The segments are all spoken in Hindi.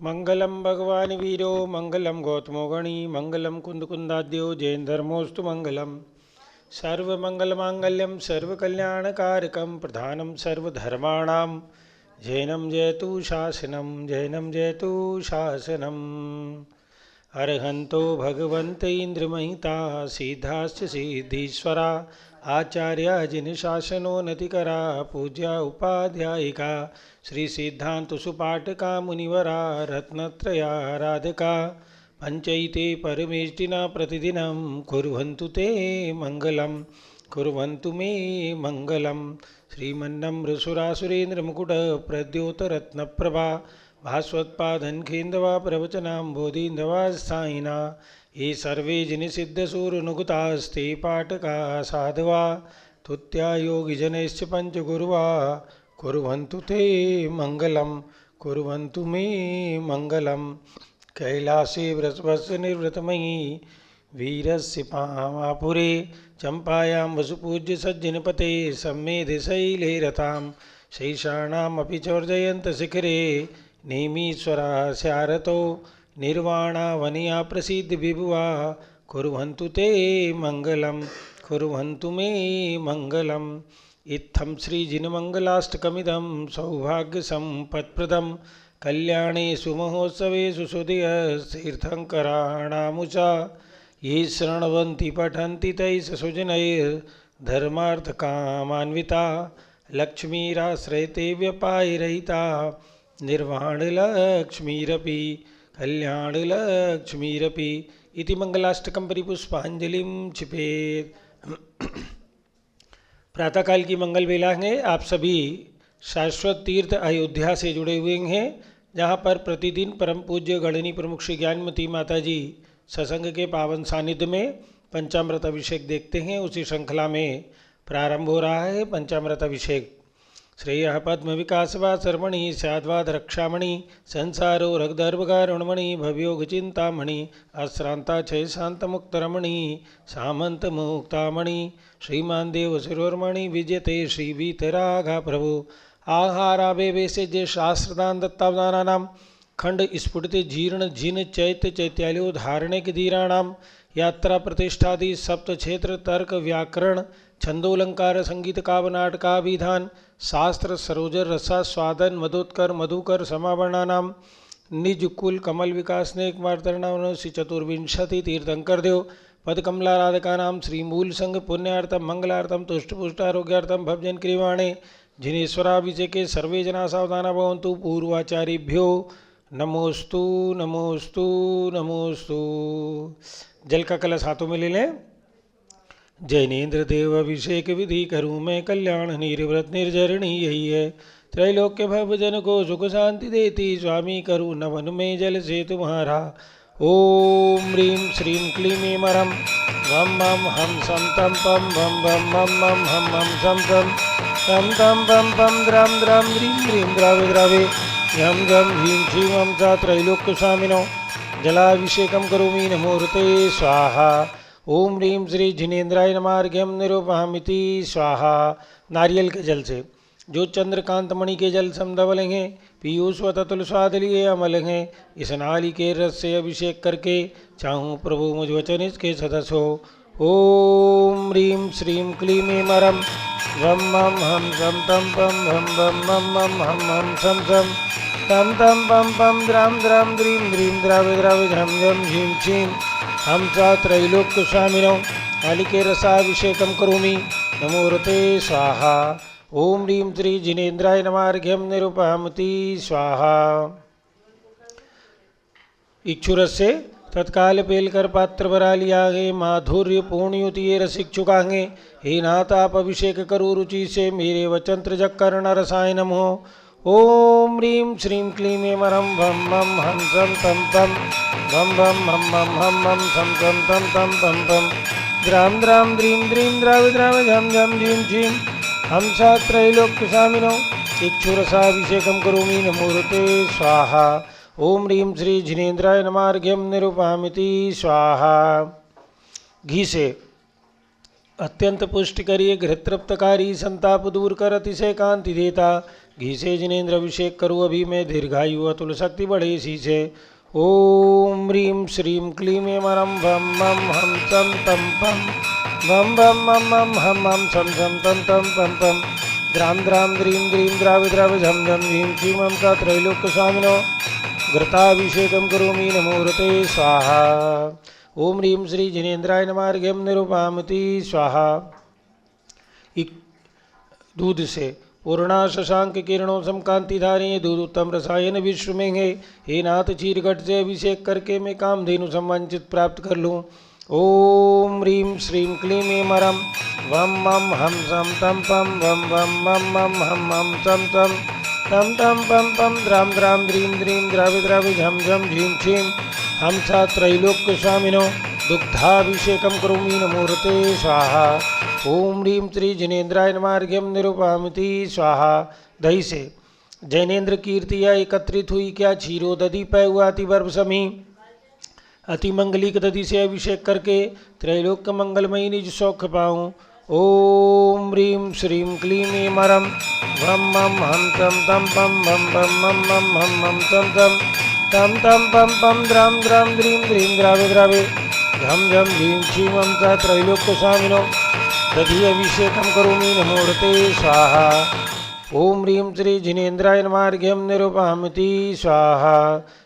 मंगलम भगवान वीरो मंगलम गौतमो गणी मंगलम कुंदकुंदाद्यो जैन धर्मोस्तु मंगलम सर्वमंगलमांगल्यम सर्वकल्याणकारकम प्रधानम सर्वधर्माणां जैनम जयतु शासनम अर्हन्तो भगवन्त इंद्रमहिता सिद्धाश्च सिद्धीश्वरा आचार्या जिन शासनो नतिकरा पूज्या उपाध्यायिका श्री सिद्धांत सुपाठका मुनिवरा रत्नत्रयाराधका पंचैते परमेष्टिना प्रतिदिनं कुर्वन्तु ते मंगलम कुर्वन्तु मे मंगलम श्रीमन्नम्रसुरासुरेन्द्रमुकुट प्रद्योतरत्नप्रभा भास्वत्पादनखेन्दवा प्रवचनाम्बोधीन्दवा स्थायिना ये सर्वे जिनसिद्धसूरनुगतास्ते पाठका साधवा तुत्यायोगिजनैश्च पञ्चगुरुवा कुर्वन्तु ते मंगलम कुर्वन्तु मे मंगलम कैलासे व्रतवस्य निर्व्रतमयी वीरस्य पामापुरे चम्पायां वसुपूज्य सज्जनपते सम्मेधशैले रतां शैषाणामपि चोर्जयन्तशिखरे नेमीश्वरास्यारतो निर्वाणावनिया प्रसीद विभुवा कुर्वन्तु ते मंगलम कुर्वन्तु मे मंगलम इत्थं श्रीजिनमङ्गलाष्टकमिदं सौभाग्यसम्पत्प्रदं कल्याणे सुमहोत्सवेषु सुधीयतीर्थङ्कराणामुचा ये शृण्वन्ति पठन्ति तैः सुजनैर्धर्मार्थकामान्विता लक्ष्मीराश्रयते व्यपायरहिता निर्वाणलक्ष्मीरपि कल्याणलक्ष्मीरपि इति मंगलाष्टकं परिपुष्पांजलिं क्षिपेत्। प्रातःकाल की मंगल बेला है। आप सभी शाश्वत तीर्थ अयोध्या से जुड़े हुए हैं, जहाँ पर प्रतिदिन परम पूज्य गणनी प्रमुख श्री ज्ञानमती माता जी सत्संग के पावन सानिध्य में पंचामृत अभिषेक देखते हैं। उसी श्रृंखला में प्रारंभ हो रहा है पंचामृत अभिषेक। श्रेय पद्म विकासवा सर्वणि स्याद्वाद रक्षामणि संसारो रगदर्भगारुणमणि भवयोग चिंतामणि अश्रांता क्षय शांत मुक्तरमणि सामंत मुक्तामणि श्रीमान देव शिरोर्मणि विजयते श्री वीतरागा प्रभु आहारावे वैसे जे शास्त्रदान दत्तावदानानां खंड स्फुटित जीर्ण जिन चैत्य चैत्यालयो धारणे के धीराणाम यात्रा प्रतिष्ठादि सप्त क्षेत्र तर्क व्याकरण छंदोलंकार संगीत काव्य नाटकाभिधान शास्त्र सरोजर रसा स्वादन मधोत्कर मधुकर समावर्णानाम निज कुल कमल विकास ने कुमारतरणाम श्री चतुर्विंशति तीर्थंकर देव पदकमला राधिका नाम श्री मूल संघ पुण्यार्थम मंगलार्थम तुष्टपुष्टारोग्यार्थम भवजन क्रियमाणे जिनेश्वराभिषेके सर्वे जना सावधाना भवन्तु पूर्वाचार्यभ्यो नमोस्तु नमोस्तु नमोस्तु। जल का कलश हाथों में ले लें। जैनेन्द्र देव अभिषेक विधि करूँ मैं कल्याण निर्व्रत निर्जरणी यही है त्रैलोक्य भवजन को सुख शांति देती स्वामी करूँ नवन में जल से तुम्हारा ओम ह्रीं श्रीं क्लीं ऐं मरं वम मम हम सम तम पम भम भम मम मम हम हम सम सम तम तम पम पम द्राम द्राम ह्रीं ह्रीं द्रावे द्रावे यम जम ह्रीं श्रीं हम सा त्रैलोक्य स्वामिनो जलाभिषेकं करोमि नमोऽर्ते स्वाहा। ओम ह्रीं श्री जिनेन्द्राय नमः अर्घ्यं निरूपयामि स्वाहा। नारियल के जल से जो चंद्रकांत मणि के जल समधवल हैं पीयूष व ततुल स्वाद लिए अमल हैं इस नाली के रस से अभिषेक करके चाहूँ प्रभु मुझ वचन इसके सदस्य हो। ओम ह्रीं श्रीं क्लीं ऐं मरं वम मम हम सम तम पम भम भम मम मम हम हम सम सम तम तम पम पम द्राम द्राम द्रीं द्रीं द्रावे द्रावे झम झम झीं झीं हम सा त्रैलोक्य स्वामिनो नालिके रसाभिषेकं करोमि नमोऽर्ते स्वाहा। ओम ह्रीं श्री जिनेन्द्राय नमः अर्घ्यं निरूपयामि स्वाहा। इक्षुरस से तत्काल पेलकर पात्र भरा लिया है माधुर्य पूर्णयुति रसिक्षुकांगे हे नाथ आप अभिषेक करो रुचि से मेरे वचन त्रिजक कर्ण रसायनम हो। ओम ह्रीं श्रीं क्लीं ऐं मरं भम मम हम सम तम तम भम भम हम मम हम मम सम सम तम तम पम पम द्राम द्राम द्रीं द्रीं द्रावे द्रावे झम झम झीं झीं हम सा त्रैलोक्य स्वामिनो इक्षुरसाभिषेकं करोमि नमोऽर्ते स्वाहा। ओम ह्रीं श्री जिनेन्द्राय नमः अर्घ्यं निरूपयामि स्वाहा। घी से अत्यंत पुष्टिकरी घृतृप्तकारी संताप दूर कर अतिशय कांति देता घी से जिनेन्द्र अभिषेक करूँ अभी मैं दीर्घायु अतुल शक्ति बढ़े इसी से। ओम ह्रीं श्रीं क्लीं ऐं मरं भं मं हम चं तं पं भं भं मं मं हम हम सं सं तं तं पं पं द्रां द्रां द्रीं द्रीं द्रावि द्रावि झं झं झीं क्षीं मं च त्रैलोक्यस्वामिनो घृताभिषेकं करोमि नमोऽर्ते स्वाहा। ओम ह्रीं श्री जिनेन्द्राय नमः अर्घ्यं निरूपयामि स्वाहा। दूध से पूर्णा शशांक किरणों समकांतिधारी दूध उत्तम रसायन विश्व में है। हे नाथ चीरघट से अभिषेक करके मैं कामधेनु संवंचित प्राप्त कर लूँ। ओम ह्रीं श्रीं क्लीं ऐं मरं वं मं हम सं तं पं वं वं मं मं हम हम चं तं तं पं पं द्रां द्रां द्रीं द्रीं द्रावि द्रावि झं झं झीं क्षीं हम च त्रैलोक्यस्वामिनो दुग्धाभिषेकं करोमि नमोऽर्ते स्वाहा। ओम ह्रीं श्री जिनेन्द्राय नमः अर्घ्यं निरूपयामि स्वाहा। दही से जैनेन्द्र कीर्तिया एकत्रित हुई क्या क्षीरो दधि पय हुआ अति वर्भ समी अति मंगलिक दधि से अभिषेक करके त्रैलोक्य मंगलमयी निज सौख्य पाऊँ। ओम ह्रीं श्रीं क्लीं ऐं मरं भं मं हम चं तं पं भं भं मं मं हम हम चं तं तं पं पं द्रां द्रां द्रीं द्रीं द्रावि द्रावि झं झं झीं क्षीं मं च त्रैलोक्यस्वामिनो दधि अभिषेकं करोमि नमोऽर्ते स्वाहा। ओम ह्रीं श्री जिनेन्द्राय नमः अर्घ्यं निरूपयामि स्वाहा।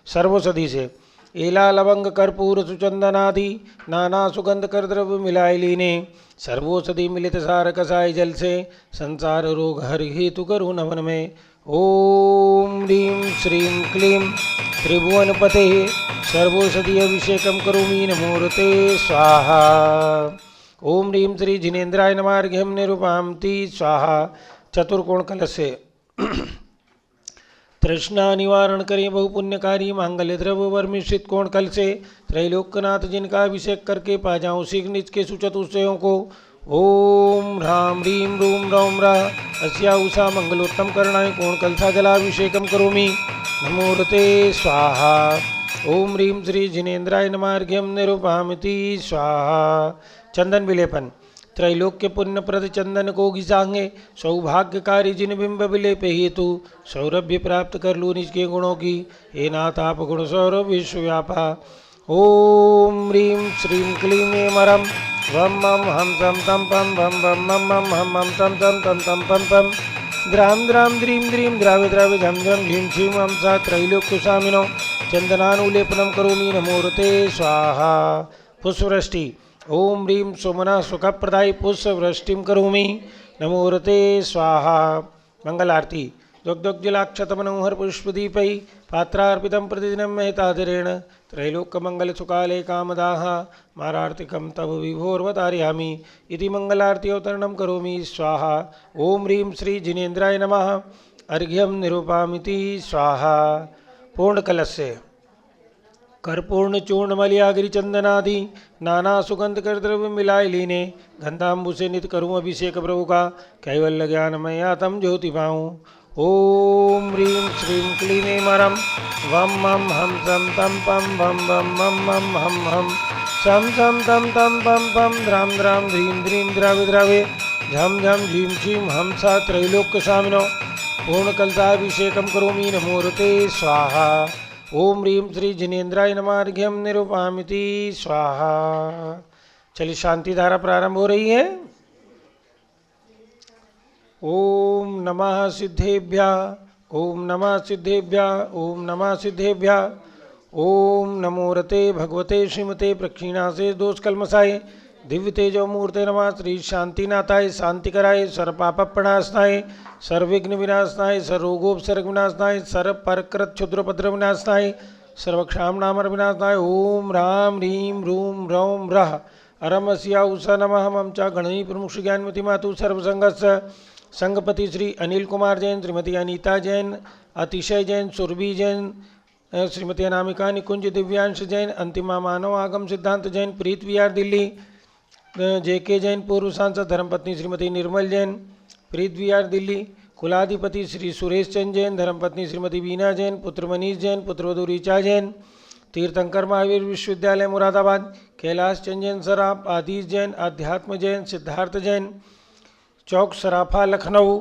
सर्वसधि से एला लवंग कर्पूर सुचंदनादि नाना सुगंध कर द्रव्य मिलाए लीने सर्वोषधि मिलित सार कसाय जल से संसार रोग हर हेतु करुँ नमन में। ओम ह्रीं श्रीं क्लीं त्रिभुवनपते सर्वोषधि अभिषेकं करोमि नमोऽर्ते स्वाहा। ओम ह्रीं श्री जिनेन्द्राय नमः अर्घ्यं निरूपयामि स्वाहा। चतुर्कोण कलश से तृष्णा निवारण करें बहुपुण्यकारी मांगल्य द्रव्य वर्मिश्रित कोण कल से त्रैलोक्यनाथ जिनका अभिषेक करके पा जाऊँ शीघ्र निज के सुचतुष्टयों को। ओम ह्रां ह्रीं रूं रौं रः अस्या उषा मंगलोत्तम करणाय कोण कलसा जलाभिषेकं करोमि नमोऽर्ते स्वाहा। ओम ह्रीं श्री जिनेन्द्राय नमः अर्घ्यं निरूपयामि स्वाहा। चंदन विलेपन त्रैलोक्य पुण्य प्रद चंदन को घिसांगे सौभाग्यकारी जिन बिंब विलेप हेतु सौरभ्य प्राप्त कर लूँ निज के गुणों की। हे नाथ आप गुण सौरभ विश्वव्यापा। ओम ह्रीं श्रीं क्लीं ऐं मरं वं मं हम चं तं पं भं भं मं मं हम हम चं तं तं पं पं द्रां द्रां द्रीं द्रीं द्रावि द्रावि झं झं झीं क्षीं हम च त्रैलोक्यस्वामिनो चंदनानुलेपनं करोमि नमोऽर्ते स्वाहा। पुष्पवृष्टि ओम ह्रीं सुमना सुखप्रदाय पुष्पवृष्टिं करोमि नमोऽर्ते स्वाहा। मंगल आरती दुग्धोज्जलाक्षतमनोहर पुष्पदीपै पात्रार्पितं प्रतिदिनं मेहतादरेण त्रैलोक्यमंगल सुकाले कामदाः मारार्तिकं तव विभोर्वतारयामि इति मंगलारती अवतरणं करोमि स्वाहा। ओम ह्रीं श्री जिनेन्द्राय नमः अर्घ्यं निरूपयामि स्वाहा। पूर्ण कलश से कर्पूर्ण चूर्ण मलयागिरी चंदनादि नाना सुगंध कर द्रव्य मिलाए लीने गंधाम्बु से नित करूँ अभिषेक प्रभु का कैवल्य ज्ञानमय आत्म ज्योति पाऊँ। ओम ह्रीं श्रीं क्लीं ऐं मरं वं मं हम चं तं पं भं भं मं मं हम हम सं सं तं तं पं पं द्रां द्रां द्रीं द्रीं द्रावि द्रावि झं झं झीं क्षीं हम च त्रैलोक्यस्वामिनो पूर्णकलशाभिषेकं करोमि नमोऽर्ते स्वाहा। ओम ह्रीं श्री जिनेन्द्राय नमः अर्घ्यं निरूपयामि स्वाहा। चलिए शांति धारा प्रारंभ हो रही है। ओम नमः सिद्धेभ्यः ओम नमः सिद्धेभ्यः ओम नमः सिद्धेभ्यः। ओम नमोऽर्ते भगवते श्रीमते प्रक्षीणासे दोष कलमसाय दिव्य तेजो मूर्ते नमः। श्री शांतिनाथाय शांतिकराय सर्वपाप प्रणाशनाय सर्वविघ्न विनाशनाय सर्वरोगोपसर्ग विनाशनाय सर्वपरकृत क्षुद्रपद्र विनाशनाय सर्वक्षामनामर विनाशनाय। ओम ह्रां ह्रीं रूं रौं रः अरमस्या उषा नमः। मम च गणनी प्रमुख ज्ञानमती मातु सर्वसंगस्य संगपति श्री अनिल कुमार जैन श्रीमती अनीता जैन अतिशय जैन सुरभि जैन श्रीमती अनामिका निकुंज दिव्यांश जैन अंतिमा मानव आगम सिद्धांत जैन प्रीत विहार दिल्ली जेके जैन पूर्व सांसद धर्मपत्नी श्रीमती निर्मल जैन प्रीत विहार दिल्ली कुलाधिपति श्री सुरेश चंद जैन धर्मपत्नी श्रीमती बीना जैन पुत्र मनीष जैन पुत्रवधू ऋचा जैन तीर्थंकर महावीर विश्वविद्यालय मुरादाबाद कैलाश चंद जैन सराफ आदिश जैन अध्यात्म जैन सिद्धार्थ जैन चौक सराफा लखनऊ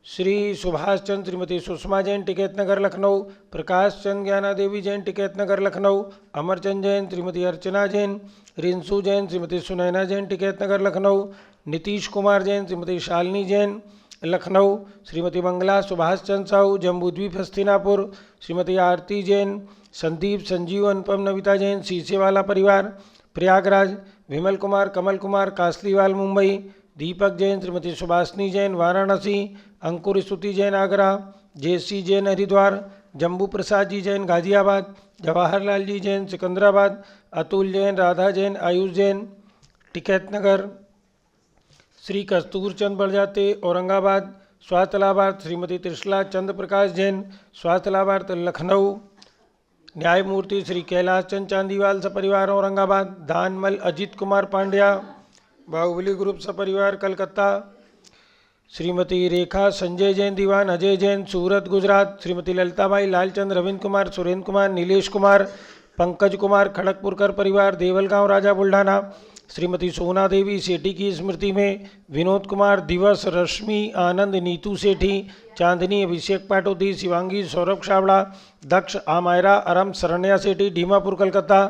श्री सुभाष चंद्र श्रीमती सुषमा जैन टिकैत नगर लखनऊ, प्रकाश चंद ज्ञाना देवी जैन टिकैत नगर लखनऊ, अमरचंद जैन श्रीमती अर्चना जैन, रिंसू जैन श्रीमती सुनैना जैन टिकैत नगर लखनऊ, नीतीश कुमार जैन श्रीमती शालिनी जैन लखनऊ, श्रीमती मंगला सुभाष चंद्र साहू जम्बूद्वीप हस्तिनापुर, श्रीमती आरती जैन, संदीप संजीव अनुपम नविता जैन सीसेवाला परिवार प्रयागराज, विमल कुमार कमल कुमार कासलीवाल मुंबई, दीपक जैन श्रीमती सुभाषनी जैन वाराणसी, अंकुर स्तुति जैन आगरा, जेसी जैन हरिद्वार, जम्बू प्रसाद जी जैन गाजियाबाद, जवाहरलाल जी जैन सिकंदराबाद, अतुल जैन राधा जैन आयुष जैन टिकैत नगर, श्री कस्तूर चंद बड़जाते औरंगाबाद, स्वास्थ्य लाभार्थ श्रीमती त्रिशला चंद्र प्रकाश जैन, स्वास्थ्य लाभार्थ लखनऊ, न्यायमूर्ति श्री कैलाश चंद चांदीवाल सपरिवार औरंगाबाद, दानमल अजित कुमार पांड्या बाहुबली ग्रुप सपरिवार कलकत्ता, श्रीमती रेखा संजय जैन दीवान अजय जैन सूरत गुजरात, श्रीमती ललिताबाई लालचंद रविंद्र कुमार सुरेंद्र कुमार नीलेश कुमार पंकज कुमार खड़गपुरकर परिवार देवलगांव राजा बुल्ढाना, श्रीमती सोना देवी सेठी की स्मृति में विनोद कुमार दिवस रश्मि आनंद नीतू सेठी चांदनी अभिषेक पाटोदी शिवांगी सौरभ छाबड़ा दक्ष आमायरा अरम शरण्या सेठी डीमापुर कलकत्ता,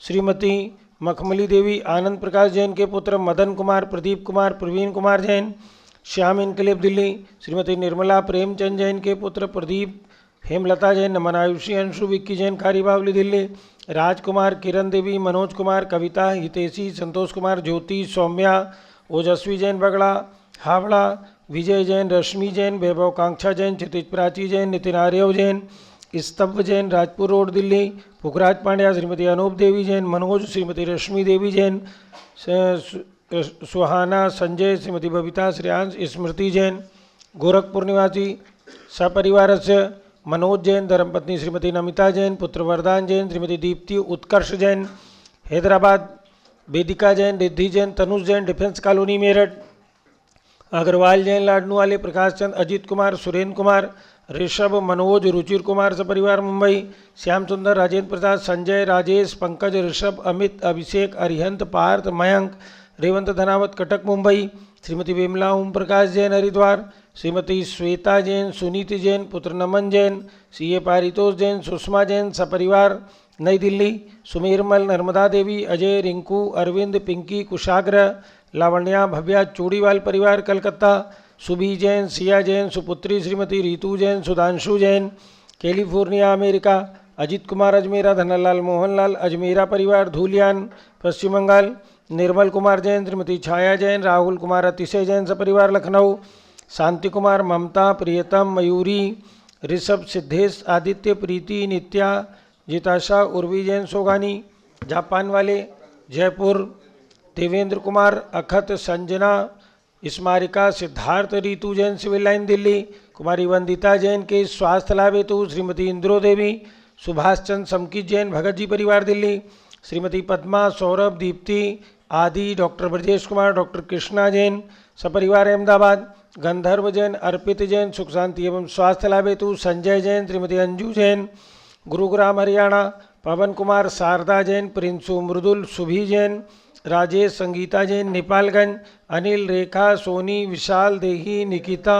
श्रीमती मखमली देवी आनंद प्रकाश जैन के पुत्र मदन कुमार प्रदीप कुमार प्रवीण कुमार जैन श्याम इनकलेब दिल्ली, श्रीमती निर्मला प्रेमचंद जैन के पुत्र प्रदीप हेमलता जैन नमन आयुषी अंशु विक्की जैन खारी बावली दिल्ली, राजकुमार किरण देवी मनोज कुमार कविता हितेशी संतोष कुमार ज्योति सौम्या ओजस्वी जैन बगड़ा हावड़ा, विजय जैन रश्मि जैन वैभव कांक्षा जैन क्षितिज प्राची जैन नितिन आर्यव जैन स्तब्ध जैन राजपुर रोड दिल्ली, पुखराज पांड्या श्रीमती अनूप देवी जैन मनोज श्रीमती रश्मि देवी जैन सुहाना संजय श्रीमती बबीता श्रेयांश स्मृति जैन गोरखपुर निवासी सपरिवारस्य मनोज जैन धर्मपत्नी श्रीमती नमिता जैन पुत्र वरदान जैन श्रीमती दीप्ति उत्कर्ष जैन हैदराबाद, वेदिका जैन रिद्धि जैन तनुज जैन डिफेंस कॉलोनी मेरठ, अग्रवाल जैन लाडनूवाले प्रकाश चंद अजीत कुमार सुरेंद्र कुमार ऋषभ मनोज रुचिर कुमार सपरिवार मुंबई, श्याम सुंदर राजेंद्र प्रसाद संजय राजेश पंकज ऋषभ अमित अभिषेक अरिहंत पार्थ मयंक रेवंत धनावत कटक मुंबई, श्रीमती विमला ओम प्रकाश जैन हरिद्वार, श्रीमती श्वेता जैन सुनीति जैन पुत्र नमन जैन सीए पारितोष जैन सुषमा जैन सपरिवार नई दिल्ली, सुमेरमल नर्मदा देवी अजय रिंकू अरविंद पिंकी कुशाग्र लावण्या भव्या चूड़ीवाल परिवार कलकत्ता, सुबी जैन सिया जैन सुपुत्री श्रीमती रीतू जैन सुधांशु जैन कैलिफोर्निया अमेरिका, अजित कुमार अजमेरा धनलाल मोहनलाल अजमेरा परिवार धूलियान पश्चिम बंगाल, निर्मल कुमार जैन श्रीमती छाया जैन राहुल कुमार अतिशय जैन सपरिवार लखनऊ, शांति कुमार ममता प्रियतम मयूरी ऋषभ सिद्धेश आदित्य प्रीति नित्या जिताशा उर्वी जैन सोगानी जापान वाले जयपुर, देवेंद्र कुमार अखत संजना स्मारिका सिद्धार्थ रीतु जैन सिविल लाइन दिल्ली, कुमारी वंदिता जैन के स्वास्थ्य लाभ हेतु श्रीमती इंद्रो देवी सुभाष चंद्र समकित जैन भगत जी परिवार दिल्ली, श्रीमती पद्मा सौरभ दीप्ति आदि डॉक्टर ब्रजेश कुमार डॉक्टर कृष्णा जैन सपरिवार अहमदाबाद, गंधर्व जैन अर्पित जैन सुख शांति एवं स्वास्थ्य लाभ हेतु संजय जैन श्रीमती अंजू जैन गुरुग्राम हरियाणा, पवन कुमार शारदा जैन प्रिंसु मृदुल सुभी जैन राजेश संगीता जैन नेपालगंज, अनिल रेखा सोनी विशाल देही निकिता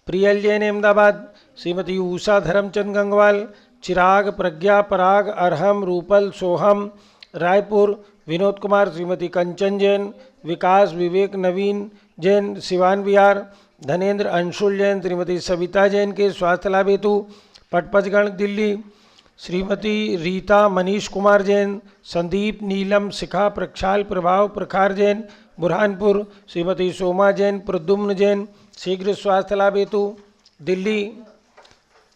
प्रियल जैन अहमदाबाद, श्रीमती उषा धर्मचंद गंगवाल चिराग प्रज्ञा पराग अरहम रूपल सोहम रायपुर, विनोद कुमार श्रीमती कंचन जैन विकास विवेक नवीन जैन सिवान बिहार, धनेन्द्र अंशुल जैन श्रीमती सविता जैन के स्वास्थ्य लाभ हेतु पटपचगढ़ दिल्ली, श्रीमती रीता मनीष कुमार जैन संदीप नीलम शिखा प्रक्षाल प्रभाव प्रखार जैन बुरहानपुर, श्रीमती सोमा जैन प्रद्युम्न जैन शीघ्र स्वास्थ्य लाभ हेतु दिल्ली,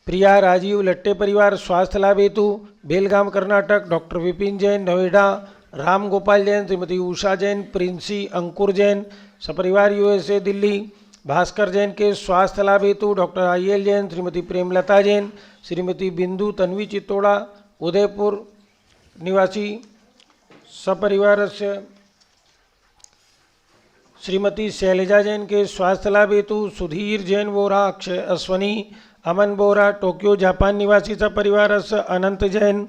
प्रिया राजीव लट्टे परिवार स्वास्थ्य लाभ हेतु बेलगाम कर्नाटक, डॉक्टर विपिन जैन नोएडा, राम गोपाल जैन श्रीमती उषा जैन प्रिंसी अंकुर जैन सपरिवार यूएसए दिल्ली, भास्कर जैन के स्वास्थ्य लाभ हेतु डॉक्टर आईएल जैन श्रीमती प्रेमलता जैन श्रीमती बिंदु तन्वी चित्तोड़ा उदयपुर निवासी सपरिवार से, श्रीमती शैलजा जैन के स्वास्थ्य लाभ हेतु सुधीर जैन वोरा अक्षय अश्वनी अमन बोरा टोक्यो जापान निवासी सपरिवार से, अनंत जैन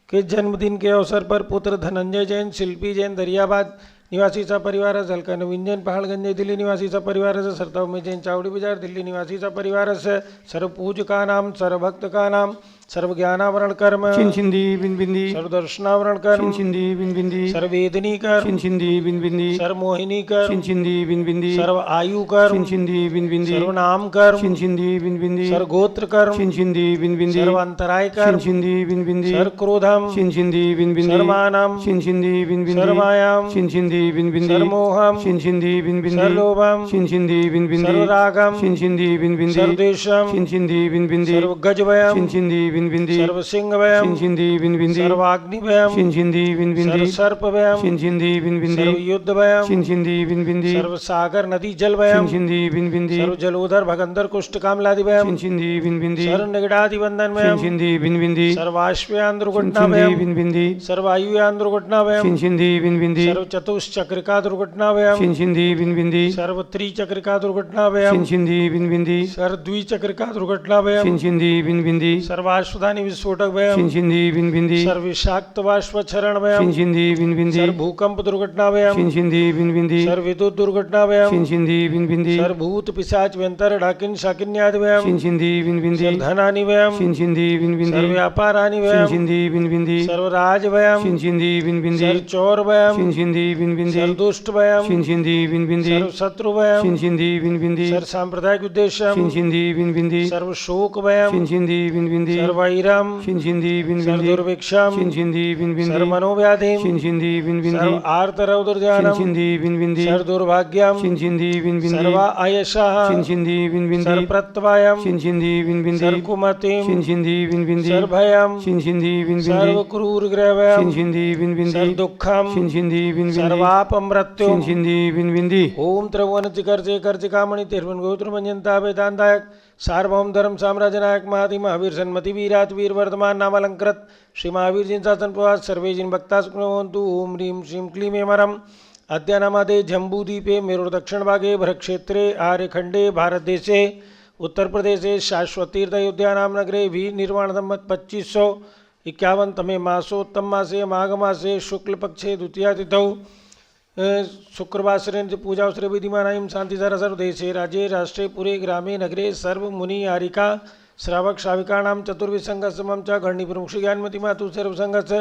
के जन्मदिन के अवसर पर पुत्र धनंजय जैन शिल्पी जैन दरियाबाद, निवासी सपरिवार हल्का नवीनजन पहाड़गंज नई दिल्ली निवासी सपरिवार सरताव में जैन चावड़ी बाजार दिल्ली निवासी सपरिवार सर्व पूज का नाम सर्व भक्त का नाम सर्व ज्ञानावरण कर्म छिंदी बिन बिंदी सर्व दर्शनावरण कर्म छिंदी बिन बिंदी सर्व वेदनी कर्म छिंदी बिन बिंदी सर्व मोहिनी कर्म छिंदी बिन बिंदी सर्व आयु कर्म छिंदी बिन बिंदी सर्व नाम कर्म छिंदी बिन बिंदी सर्व गोत्र कर्म छिंदी बिन बिंदी सर्व अंतराय कर्म छिंदी बिन बिंदी सर्व क्रोधम छिंदी बिन बिंदी सर्व मानम छिंदी बिन बिंदी सर्व मायाम छिंदी बिन बिंदी सर्व मोहम छिंदी बिन बिंदी सर्व लोभम छिंदी बिन बिंदी सर्व रागम छिंदी बिन बिंदी सर्व द्वेषम छिंदी बिन बिंदी सर्व गजवयम छिंदी बिन बिंदी सर्व सिंहवयम छिंदी बिन बिंदी सर्व अग्निवयम छिंदी बिन सर्व बिंदी सर्पवयम छिंदी बिन बिंदी सर्व युद्धवयम छिंदी बिन बिंदी सर्व सागर नदी जलवयम छिंदी बिन बिंदी सर्व जलोधर भगंदर कुष्ठ कामलादिवयम छिंदी बिन बिंदी सर्व निगड़ादिबंधनवयम छिंदी बिन बिंदी सर्वाश्वयान छिंदी दुर्घटनावयम बिन बिंदी सर्वायुयान दुर्घटनावयम छिंदी बिन बिंदी सर्व चतुश्चक्रिका दुर्घटनावयम छिंदी बिन बिंदी सर्व त्रिचक्रिका दुर्घटनावयम छिंदी बिन बिंदी सर्व द्विचक्रिका दुर्घटनावयम छिंदी बिन बिंदी सर्वाश्वधानी विस्फोटकवयम छिंदी बिन बिंदी सर्व विषाक्त वाष्पक्षरणवयम छिंदी बिन बिंदी सर्व भूकंप दुर्घटनावयम छिंदी बिन बिंदी सर्व विद्युत दुर्घटनावयम छिंदी बिन बिंदी सर्व भूत पिशाच व्यंतर डाकिन शाकिन्यादिवयम छिंदी बिन बिंदी सर्व धनानिवयम छिंदी बिन बिंदी सर्व व्यापारानिवयम छिंदी बिन बिंदी सर्व राजवयम छिंदी बिन बिंदी सर्व चौरवयम छिंदी बिन बिंदी सर्व दुष्टवयम छिंदी बिन बिंदी सर्व शत्रुवयम छिंदी बिन बिंदी सर्व सांप्रदायिक उद्देश्यम छिंदी बिन बिंदी सर्व शोकवयम छिंदी बिन बिंदी सर्व वैरम छिंदी बिन सर्व बिंदी दुर्भिक्षम छिंदी बिन बिंदी सर्व मनोव्याधिम छिंदी बिन बिंदी सर्व आर्तरौदुर्जानम छिंदी बिन बिंदी सर्व दुर्भाग्यम छिंदी बिन बिंदी सर्व आयशः छिंदी बिन बिंदी सर्व प्रत्यवायम छिंदी बिन बिंदी सर्व कुमतिम छिंदी बिन बिंदी सर्व भयम छिंदी बिन सर्व बिंदी क्रूर ग्रहवयम छिंदी बिन बिंदी सर्व दुःखम छिंदी बिन बिंदी सर्वाप मृत्युम छिंदी बिन बिंदी ओम त्रिभुवन चिकर्चे कर्च कामणि तिरुवन गोत्र मंजनता वेदांतायक सार्वभौम धर्म साम्राज्य नायक महादि महावीर सन्मति वीरात वीर वर्धमान नाम अलंकृत श्री महावीर जिन शासन प्रवास सर्वे जिन भक्ता सुखनवन्तु ओम ह्रीं श्रीं क्लीं एमरम अद्यानामादे जम्बूद्वीपे मेरुर दक्षिण भागे भरतक्षेत्रे आर्यखंडे भारत देशे उत्तर प्रदेशे शाश्वत तीर्थ अयोध्या नाम नगरे वीर निर्वाण संवत् 2551 तमे मासोत्तम मासे माघ मासे शुक्ल पक्षे द्वितीया तिथौ शुक्रवासरे पूजावसरे विधिमानायं शांतिधर सर्वदेशे राज्ये राष्ट्रे पुरे ग्रामे नगरे सर्व मुनि आरिका श्रावक श्राविकाणां चतुर्विसंगसमं च गण्य प्रमुख ज्ञानमती मातु सर्वसंगस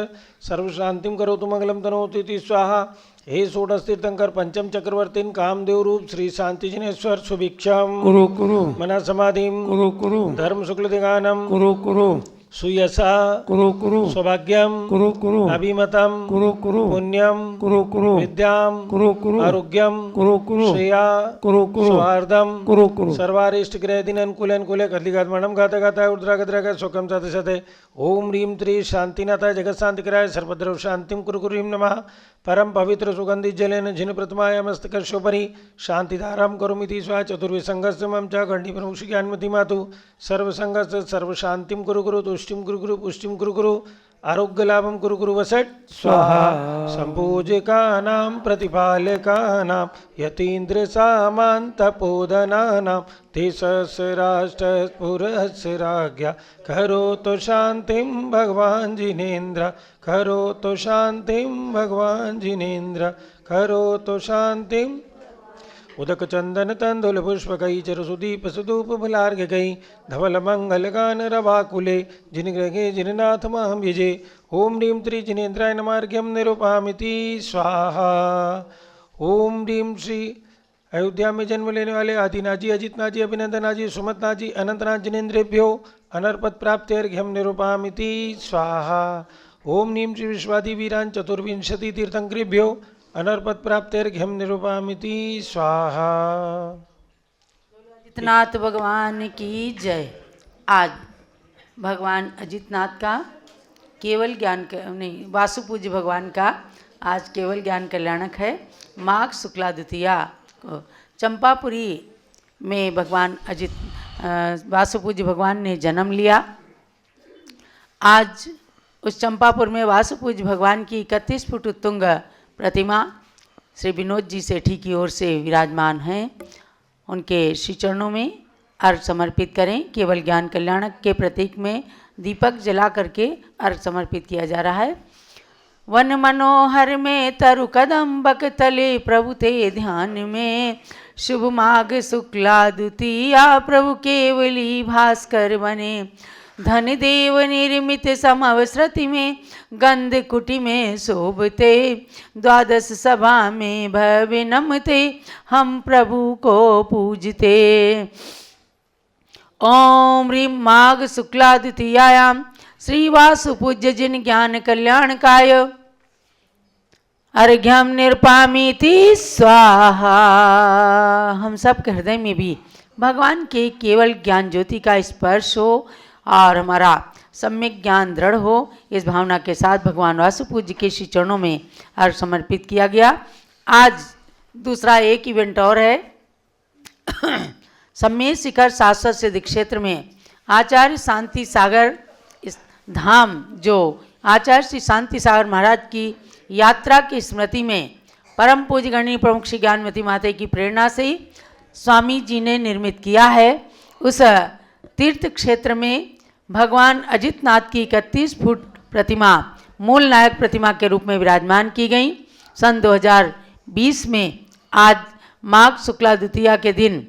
सर्वशांतिं करोतु मंगलम तनोतु इति स्वाहा। हे षोडश तीर्थंकर पंचम चक्रवर्तीन कामदेव रूप श्री शांति जिनेश्वर सुभिक्षम कुरु कुरु मना समाधिम कुरु कुरु धर्म शुक्ल दिगानम कुरु कुरु सुयसा कुरु कुरु सौभाग्यम कुरु कुरु अभिमतम कुरु कुरु पुण्यम कुरु कुरु विद्याम कुरु कुरु आरोग्यम कुरु कुरु श्रेया कुरु कुरु सौहार्दम कुरु कुरु सर्वारिष्ट ग्रह दिन अनुकूल अनुकूल कलिघात मणम घाता घाता उद्रागद्राग शोकम सते सते ओम ह्रीं त्रि शांतिनाथा जगत शांति कराय सर्वद्रव शांतिम कुरु कुरु नमः परम पवित्र सुगंधि जलेन जिन प्रतिमाया मस्तकर्षोपरि शांतिधाराम करोमीति स्वा चतुर्विसंगस्मं च गण्य प्रमुख ज्ञानमती मातु सर्वसंगस सर्वशांतिम कुरु कुरु तुष्टिम कुरु कुरु पुष्टिम कुरु कुरु आरोग्य लाभम कुरु कुरु वसट स्वाहा। संपूजकानां प्रतिपालकानां यतीन्द्र सामान्तपोदनानां ते सहस्राष्टस्फुरस्राज्ञा करोतु शांतिं भगवान् जिनेन्द्र करोतु शांतिं भगवान् जिनेन्द्र करोतु शांतिं उदक चंदन तंदुल पुष्पकई चरुसुदीप सुदूप फलार्घ्यकई धवल मंगल गान रवाकुले जिन ग्रहे जिननाथ माम यजे ओम ह्रीं त्रि जिनेन्द्राय नमार्घ्यम निरूपामिति स्वाहा। ओम ह्रीं श्री अयोध्या में जन्म लेने वाले आदिनाजी अजितनाजी अभिनंदनाजी सुमतनाजी अनंतनाथ जिनेन्द्रेभ्यो अनर्पत प्राप्त्यर्घ्यम निरूपामिति स्वाहा। ओम ह्रीं श्री विश्वादि वीरान चतुर्विंशति तीर्थंकरेभ्यो अनर्पत प्राप्त्यर्घ्यम निरूपामिति स्वाहा। अजितनाथ भगवान की जय। आज भगवान अजितनाथ का केवल ज्ञान नहीं वासुपूज्य भगवान का आज केवल ज्ञान कल्याणक है। माघ शुक्ला द्वितीया को चंपापुरी में भगवान वासुपूज्य भगवान ने जन्म लिया। आज उस चंपापुर में वासुपूज्य भगवान की 31 फुट उत्तुंग प्रतिमा श्री विनोद जी सेठी की ओर से विराजमान हैं। उनके श्री चरणों में अर्घ समर्पित करें। केवल ज्ञान कल्याणक के प्रतीक में दीपक जला करके अर्घ समर्पित किया जा रहा है। वन मनोहर में तरु कदम्बक तले प्रभु ते ध्यान में। शुभ माघ शुक्ला द्वितीया प्रभु केवली भास्कर बने। धन देव निर्मित समवस्रति में गंध कुटी में शोभते। द्वादश सभा में भव्य नमते हम प्रभु को पूजते। ओम ह्रीं माघ शुक्ला द्वितीयायाम श्री वासु पूज्य जिन ज्ञान कल्याणकाय अर्घ्यम निर्पामीति स्वाहा। हम सब के हृदय में भी भगवान के केवल ज्ञान ज्योति का स्पर्श हो और हमारा सम्यक ज्ञान दृढ़ हो, इस भावना के साथ भगवान वासु पूज्य के श्री चरणों में अर्घ समर्पित किया गया। आज दूसरा एक इवेंट और है। सम्मेद शिखर शाश्वत सिद्धि क्षेत्र में आचार्य शांति सागर इस धाम, जो आचार्य श्री शांति सागर महाराज की यात्रा की स्मृति में परम पूज्य गणनीय प्रमुख श्री ज्ञानमती माता की प्रेरणा से स्वामी जी ने निर्मित किया है। उस तीर्थ क्षेत्र में भगवान अजितनाथ की 31 फुट प्रतिमा मूल नायक प्रतिमा के रूप में विराजमान की गई। सन 2020 में आज माघ शुक्ला द्वितीया के दिन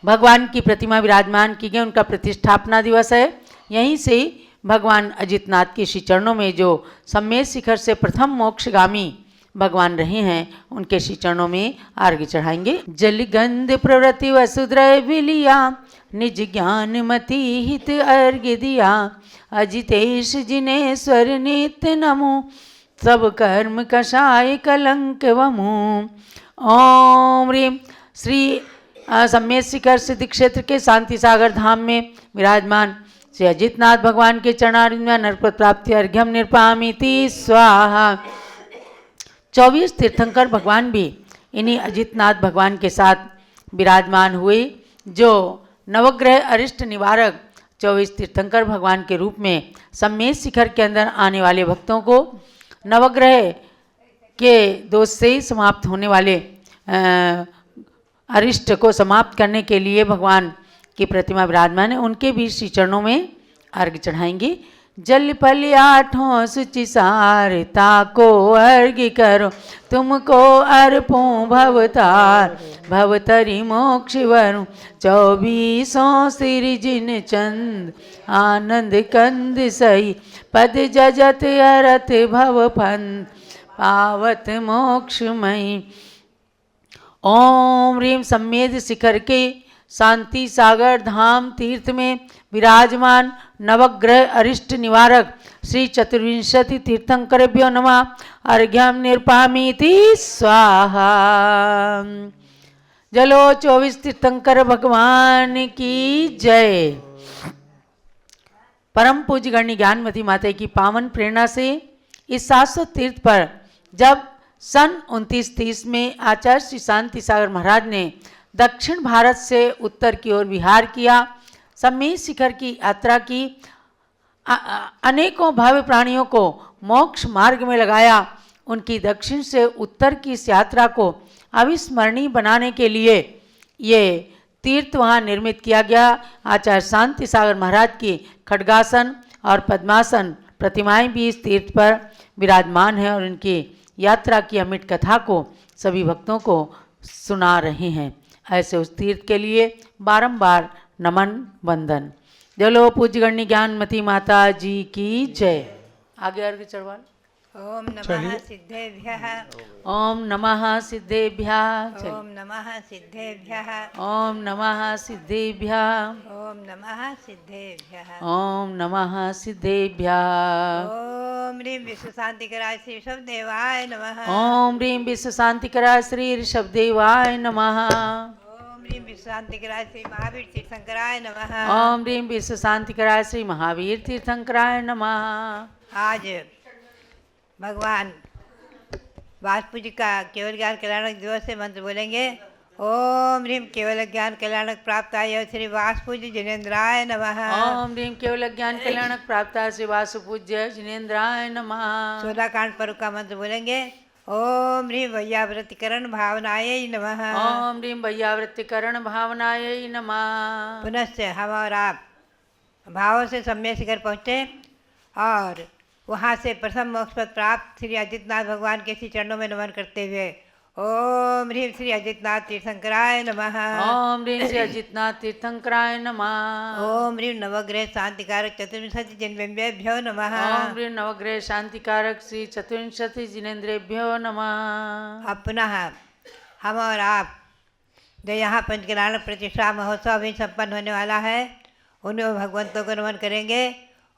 भगवान की प्रतिमा विराजमान की गई। उनका प्रतिष्ठापना दिवस है। यहीं से भगवान अजितनाथ के श्री चरणों में जो सम्मेद शिखर से प्रथम मोक्षगामी भगवान रहे हैं, उनके श्री चरणों में अर्घ्य चढ़ाएंगे। जल गंध प्रवृत्ति वसुद्रय विलिया निज ज्ञान मति हित अर्घ्य दिया। अजितेश जिनेश्वर नित्य नमो सब कर्म कषाय कलंक वमु। ओम ह्रीं श्री सम्मेद शिखर सिद्धि क्षेत्र के शांति सागर धाम में विराजमान श्री अजितनाथ भगवान के चरणारविंद में नरपत प्राप्ति अर्घ्यम निर्पामीति स्वाहा। 24 तीर्थंकर भगवान भी इन्हीं अजितनाथ भगवान के साथ विराजमान हुए, जो नवग्रह अरिष्ट निवारक 24 तीर्थंकर भगवान के रूप में सम्मेद शिखर के अंदर आने वाले भक्तों को नवग्रह के दोष से ही समाप्त होने वाले अरिष्ट को समाप्त करने के लिए भगवान की प्रतिमा विराजमान है। उनके भी श्री चरणों में अर्घ्य चढ़ाएंगे। जल पल आठों सुचि सारता को अर्घ्य करो तुमको अर्पों भवतार भवतरी मोक्ष वरु 24 सिर जिन चंद आनंद कंद सही पद जजत अरत भव फंद पावत मोक्षमयी। ओम ह्रीं सम्मेद शिखर के शांति सागर धाम तीर्थ में विराजमान नवग्रह अरिष्ट निवारक श्री चतुर्विंशति तीर्थंकरेभ्यो नमः अर्घ्यम निर्पामीति स्वाहा। जलो 24 तीर्थंकर भगवान की जय। परम पूज्य गणनीय ज्ञानमती माता की पावन प्रेरणा से इस शाश्वत तीर्थ पर जब सन 2930 में आचार्य श्री शांति सागर महाराज ने दक्षिण भारत से उत्तर की ओर विहार किया, सम्मेद शिखर की यात्रा की, अनेकों भव्य प्राणियों को मोक्ष मार्ग में लगाया, उनकी दक्षिण से उत्तर की इस यात्रा को अविस्मरणीय बनाने के लिए ये तीर्थ वहाँ निर्मित किया गया। आचार्य शांति सागर महाराज की खड्गासन और पद्मासन प्रतिमाएं भी इस तीर्थ पर विराजमान है और उनकी यात्रा की अमिट कथा को सभी भक्तों को सुना रहे हैं। ऐसे उस तीर्थ के लिए बारंबार नमन वंदन। जलो पूज्य गणनीय ज्ञानमती माता जी की जय। आगे अर्घ्य चढ़वा। ओम नमः सिद्धेभ्यः। ओम नमः सिद्धेभ्यः। ओम नमः सिद्धेभ्यः। ओम नमः सिद्धेभ्यः। ओम नमः सिद्धेभ्यः। ओम नमः सिद्धेभ्यः। ओम ह्रीं विश्व शांतिकराय श्री ऋषभदेवाय नमः। ओम ह्रीं विश्व शांतिकराय श्री ऋषभदेवाय नमः। ओम ह्रीं विश्व शांतिकराय श्री महावीर तीर्थंकराय नमः। ओम ह्रीं विश्व शांतिकराय श्री महावीर तीर्थंकराय नमः। आज भगवान वासु जी का केवल ज्ञान कल्याणक दिवस से मंत्र बोलेंगे। ओम ह्रीं केवल ज्ञान कल्याणक प्राप्त आय श्री वासुपूज्य जिनेन्द्राय नमः। ओम ह्रीं केवल ज्ञान कल्याणक प्राप्त श्री वासुपूज्य जिनेन्द्राय नमः। 14 कांड पर्व का मंत्र बोलेंगे। ओम ह्रीं वैयावृत्तिकरण भावनायै नमः। ओम ह्रीं वैयावृत्तिकरण भावनायै नमः। पुनश्च हम और आप भावों से सम्यक शिखर पहुँचे और वहाँ से प्रथम मोक्ष पद प्राप्त श्री अजितनाथ भगवान के श्री चरणों में नमन करते हुए ओम ह्रीं श्री अजितनाथ तीर्थंकराय नमः। ओम ह्रीं श्री अजितनाथ तीर्थंकराय नमः। ओम ह्रीं नवग्रह शांतिकारक चतुर्विंशति जिनेन्द्रियेभ्यो नमः। ओम ह्रीं नवग्रह शांतिकारक श्री चतुर्विंशति जिनेन्द्रियेभ्यो नमः। अब पुनः हम और आप जो यहाँ पंचकल्याण प्रतिष्ठा महोत्सव अभी संपन्न होने वाला है उन भगवंतों को नमन करेंगे।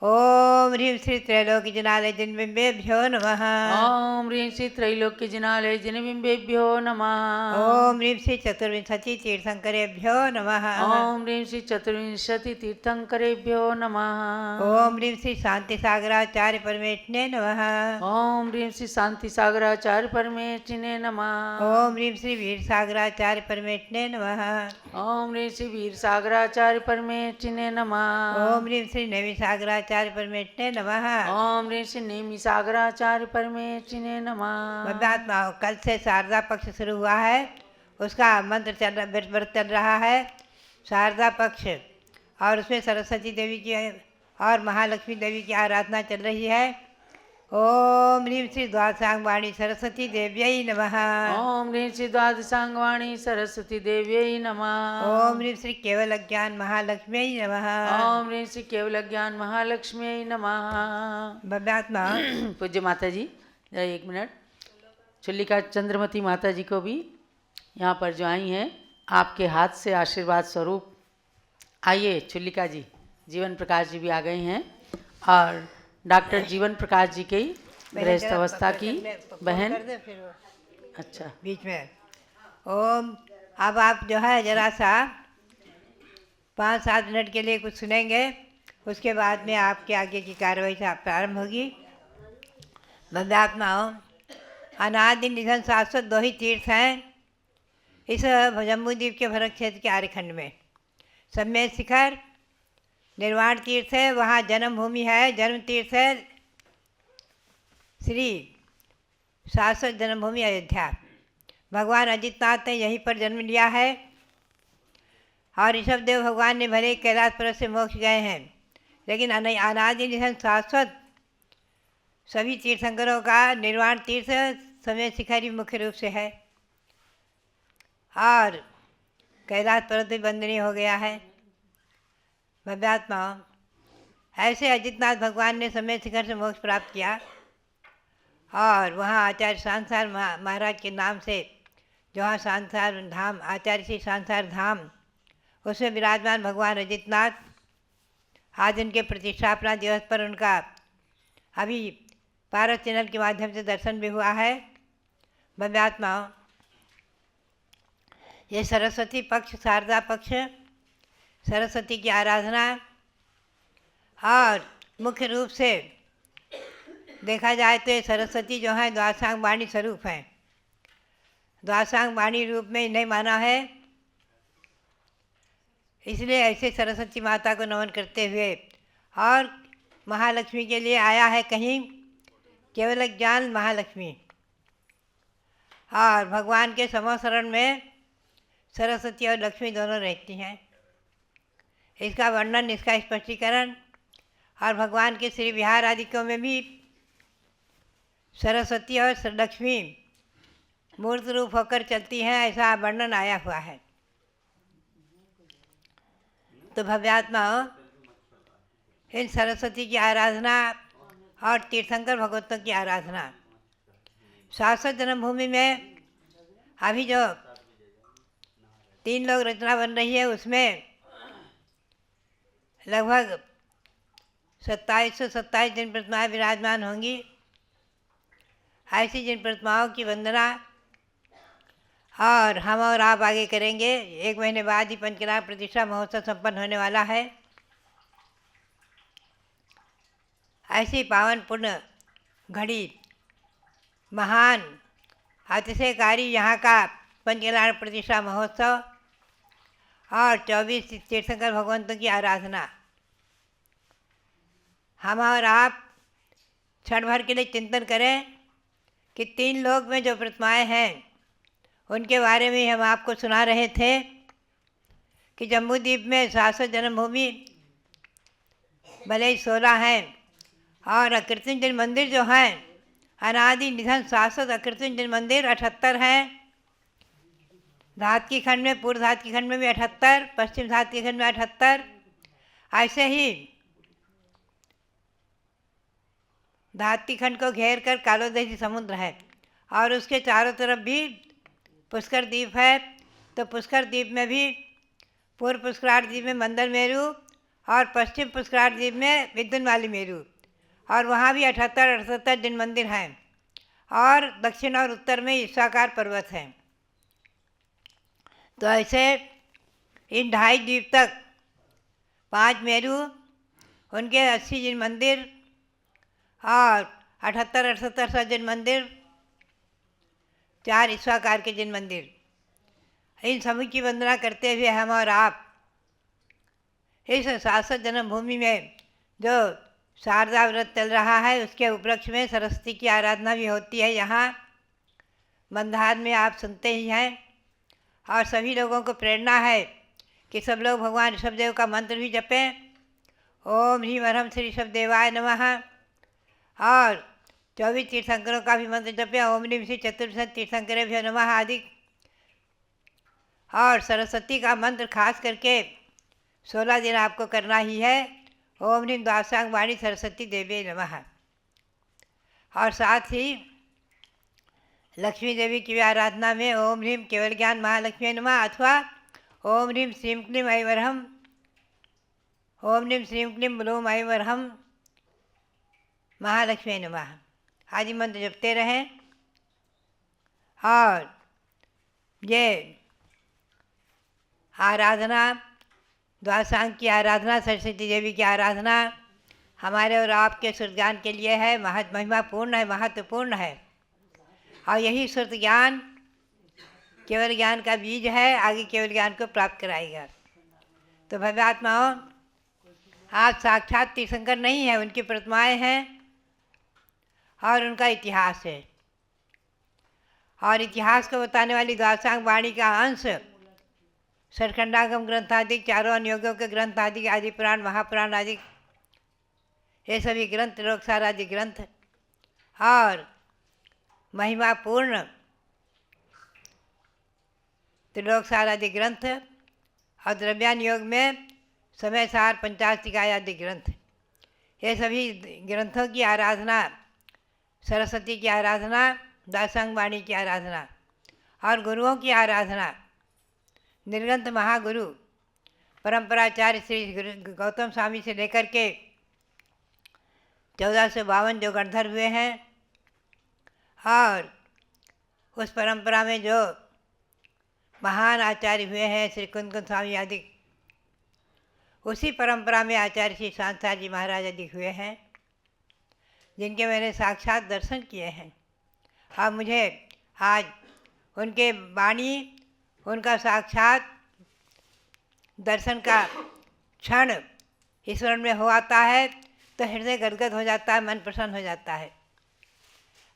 ओम ह्रीं श्री त्रैलोक्य जिनालय जिनबिंबेभ्यो नमः। ओम ह्रीं श्री त्रैलोक्य जिनालय जिनबिंबेभ्यो नमः। ओम ह्रीं श्री चतुर्विंशति तीर्थंकरेभ्यो नमः। ओम ह्रीं श्री चतुर्विंशति तीर्थंकरेभ्यो नमः। ओम ह्रीं श्री शांति सागराचार्य परमेष्ठिने नमः। ओम ह्रीं श्री शांति सागराचार्य परमेष्ठिने नमः। ओम ह्रीं श्री वीर सागराचार्य परमेष्ठिने नमः। ओम ह्रीं श्री वीर सागराचार्य परमेष्ठिने नमः। ओम ह्रीं श्री नवी सागराचार्य परमेष्ठिने नमः। ओम ह्रीं श्री नेमि सागराचार्य परमेष्ठिने नमः। बंदात्माओं, कल से शारदा पक्ष शुरू हुआ है, उसका मंत्र व्रत चल रहा है शारदा पक्ष, और उसमें सरस्वती देवी की और महालक्ष्मी देवी की आराधना चल रही है। ओम ह्रीं श्री द्वादशांग वाणी सरस्वती देव्यै नमः। ओम ह्रीं श्री द्वादशांग वाणी सरस्वती देव्यै नमः। ओम ह्रीं श्री केवल ज्ञान महालक्ष्म्यै नमः। ओम ह्रीं श्री केवल ज्ञान महालक्ष्म्यै नमः। बंदात्मा, पूज्य माता जी, जरा 1 मिनट। चुल्लिका चंद्रमती माता जी को भी यहाँ पर जो आई हैं आपके हाथ से आशीर्वाद स्वरूप, आइए चुल्लिका जी, जीवन प्रकाश जी भी आ गए हैं, और डॉक्टर जीवन प्रकाश जी की गृहस्थ अवस्था की बहन। अच्छा, बीच में ओम। अब आप जो है जरा सा 5-7 मिनट के लिए कुछ सुनेंगे, उसके बाद में आपके आगे की कार्रवाई से प्रारंभ होगी। बंदात्माओं, अनादि निधन शाश्वत 2 ही तीर्थ हैं इस जम्बूद्वीप के भरत क्षेत्र के आर्यखंड में। सम्मेद शिखर निर्वाण तीर्थ है, वहाँ जन्म भूमि है, जन्म तीर्थ है श्री शाश्वत जन्मभूमि अयोध्या। भगवान अजितनाथ ने यहीं पर जन्म लिया है, और ऋषभ देव भगवान ने भले कैलाश पर्वत से मोक्ष गए हैं, लेकिन अनादि निधन शाश्वत सभी तीर्थंकरों का निर्वाण तीर्थ सम्मेद शिखर ही मुख्य रूप से है, और कैलाश पर्वत भी वंदनीय हो गया है। भव्यात्माओं, ऐसे अजितनाथ भगवान ने सम्मेद शिखर से मोक्ष प्राप्त किया, और वहाँ आचार्य सांसार महाराज के नाम से जहाँ सांसार धाम, आचार्य श्री सांसार धाम, उसमें विराजमान भगवान अजितनाथ, आज उनके प्रतिष्ठापना दिवस पर उनका अभी पारस चैनल के माध्यम से दर्शन भी हुआ है। भव्यात्माओं, ये सरस्वती पक्ष, शारदा पक्ष, सरस्वती की आराधना, और मुख्य रूप से देखा जाए तो ये सरस्वती जो है द्वादशांग वाणी स्वरूप हैं। द्वादशांग वाणी रूप में इन्हें माना है, इसलिए ऐसे सरस्वती माता को नमन करते हुए, और महालक्ष्मी के लिए आया है कहीं केवल ज्ञान महालक्ष्मी, और भगवान के समशरण में सरस्वती और लक्ष्मी दोनों रहती हैं। इसका वर्णन, इसका स्पष्टीकरण, और भगवान के श्री विहार आदिकों में भी सरस्वती और लक्ष्मी मूर्त रूप होकर चलती हैं, ऐसा वर्णन आया हुआ है। तो भव्यात्माओं, इन सरस्वती की आराधना और तीर्थंकर भगवतों की आराधना शाश्वत जन्मभूमि में अभी जो 3 लोग रचना बन रही है, उसमें लगभग 2727 जिन प्रतिमाएँ विराजमान होंगी। ऐसी जिन प्रतिमाओं की वंदना और हम और आप आगे करेंगे। 1 महीने बाद ही पंचकल्याण प्रतिष्ठा महोत्सव संपन्न होने वाला है। ऐसी पावन पुण्य घड़ी, महान अतिशयकारी यहाँ का पंचकल्याण प्रतिष्ठा महोत्सव और 24 तीर्थंकर भगवंतों की आराधना, हम और आप क्षण भर के लिए चिंतन करें कि 3 लोक में जो प्रतिमाएँ हैं उनके बारे में हम आपको सुना रहे थे कि जम्बूद्वीप में शाश्वत जन्मभूमि भले ही 16 हैं, और अकृत्रिम जन मंदिर जो हैं अनादि निधन शाश्वत अकृत्रिम जन मंदिर 78 हैं। धातकी खंड में, पूर्व धातकी खंड में भी 78, पश्चिम धातकी खंड में 78। ऐसे ही धातकी खंड को घेर कर कालोदेशी समुद्र है और उसके चारों तरफ भी पुष्कर द्वीप है। तो पुष्कर द्वीप में भी पूर्व पुष्करार्ध द्वीप में मंदर मेरु और पश्चिम पुष्करार्ध द्वीप में विद्युन्माली मेरु, और वहाँ भी 78 जन मंदिर हैं। और दक्षिण और उत्तर में ईश्वाकार पर्वत हैं। तो ऐसे इन 2.5 द्वीप तक 5 मेरु, उनके 80 जन मंदिर और 78 जन मंदिर, 4 ईश्वाकार के जन मंदिर, इन सभी की वंदना करते हुए हम और आप इस शाश्वत जन्मभूमि में जो शारदा व्रत चल रहा है उसके उपलक्ष्य में सरस्वती की आराधना भी होती है। यहाँ मंदार में आप सुनते ही हैं। और सभी लोगों को प्रेरणा है कि सब लोग भगवान ऋषभदेव का मंत्र भी जपें, ओम ह्रीम अरहम श्री ऋषभदेवाय नमः। और 24 तीर्थंकरों का भी मंत्र जपें, ओम ह्रीम श्री चतुर्दश तीर्थंकरेभ्यो नमः आदि। और सरस्वती का मंत्र खास करके 16 दिन आपको करना ही है, ओम ह्रीम द्वादशांग वाणी सरस्वती देवी नमः। और साथ ही लक्ष्मी देवी की भी आराधना में ओम ह्रीम केवल ज्ञान महालक्ष्मी नमः अथवा ओम ह्रीम श्रीम क्लीम ऐवरहम, ओम ह्रीम श्रीम क्लीम ब्लूम ऐवरहम महालक्ष्मी नमः आदि मंत्र जपते रहें। और ये आराधना, द्वादशांग की आराधना, सरस्वती देवी की आराधना हमारे और आपके श्रुत ज्ञान के लिए है, महिमापूर्ण है, महत्वपूर्ण है। और यही श्रुत ज्ञान केवल ज्ञान का बीज है, आगे केवल ज्ञान को प्राप्त कराएगा। तो भव्यात्माओं, आप साक्षात तीर्थंकर नहीं हैं, उनकी प्रतिमाएँ हैं और उनका इतिहास है। और इतिहास को बताने वाली द्वादशांग वाणी का अंश सरखंडागम ग्रंथ आदि, चारों अनुयोगों के ग्रंथ आदि, आदि पुराण, महापुराण आदि, ये सभी ग्रंथ, लोकसार आदि ग्रंथ और महिमापूर्ण त्रिलोकसार आदि ग्रंथ और द्रव्यान योग में समय सार, पंचाशतिकाय आदि ग्रंथ, ये सभी ग्रंथों की आराधना, सरस्वती की आराधना, द्वादशांग वाणी की आराधना और गुरुओं की आराधना, निर्गंथ महागुरु परंपराचार्य श्री गौतम स्वामी से लेकर के 1452 जो गणधर हुए हैं, और उस परंपरा में जो महान आचार्य हुए हैं श्री कुंद स्वामी आदि, उसी परंपरा में आचार्य श्री शांता जी महाराज आदि हुए हैं, जिनके मैंने साक्षात दर्शन किए हैं। और मुझे आज उनके वाणी, उनका साक्षात दर्शन का क्षण स्मरण में हो आता है तो हृदय गदगद हो जाता है, मन प्रसन्न हो जाता है।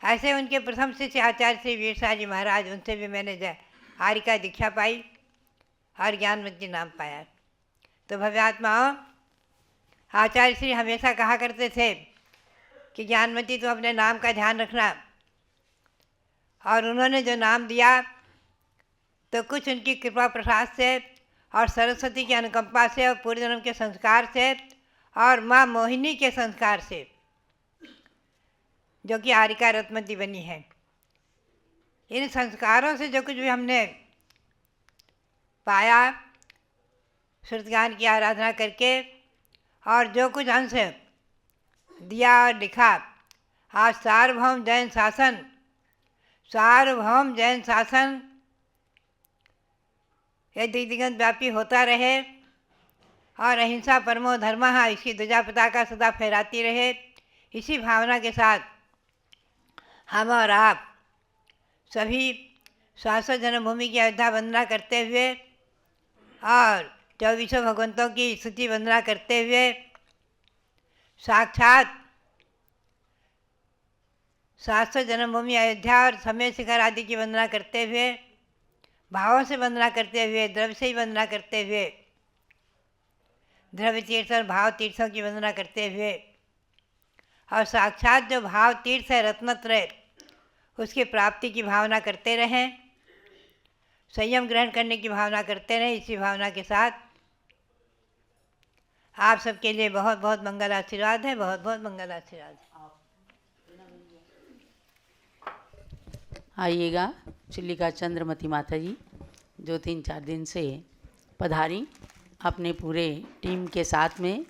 ऐसे उनके प्रथम शिष्य आचार्य श्री वीरसाह जी महाराज, उनसे भी मैंने आर्य का दीक्षा पाई और ज्ञानवती नाम पाया। तो भव्यात्माओं, आचार्य श्री हमेशा कहा करते थे कि ज्ञानवती तुम अपने नाम का ध्यान रखना। और उन्होंने जो नाम दिया तो कुछ उनकी कृपा प्रसाद से और सरस्वती की अनुकंपा से और पूर्व जन्म के संस्कार से और माँ मोहिनी के संस्कार से, जो कि आरिका रत्मती बनी है, इन संस्कारों से जो कुछ भी हमने पाया श्रुत ज्ञान की आराधना करके, और जो कुछ अंश दिया और लिखा, आज सार्वभौम जैन शासन, सार्वभौम जैन शासन यह दिग्दिगंत व्यापी होता रहे और अहिंसा परमो धर्मः इसकी ध्वजा पताका सदा फहराती रहे। इसी भावना के साथ हम और आप सभी शाश्वत जन्मभूमि की अयोध्या वंदना करते हुए और 24 भगवंतों की स्तुति वंदना करते हुए साक्षात शाश्वत जन्मभूमि अयोध्या और समय शिखर आदि की वंदना करते हुए, भावों से वंदना करते हुए, द्रव्य से ही वंदना करते हुए, द्रव्य तीर्थ और भाव तीर्थों की वंदना करते हुए और साक्षात जो भाव तीर्थ है रत्नत्रय, उसकी प्राप्ति की भावना करते रहें, संयम ग्रहण करने की भावना करते रहें। इसी भावना के साथ आप सबके लिए बहुत बहुत मंगल आशीर्वाद है, बहुत बहुत मंगल आशीर्वाद है। आइएगा चिल्लिका चंद्रमती माता जी, जो 3-4 दिन से पधारी अपने पूरे टीम के साथ में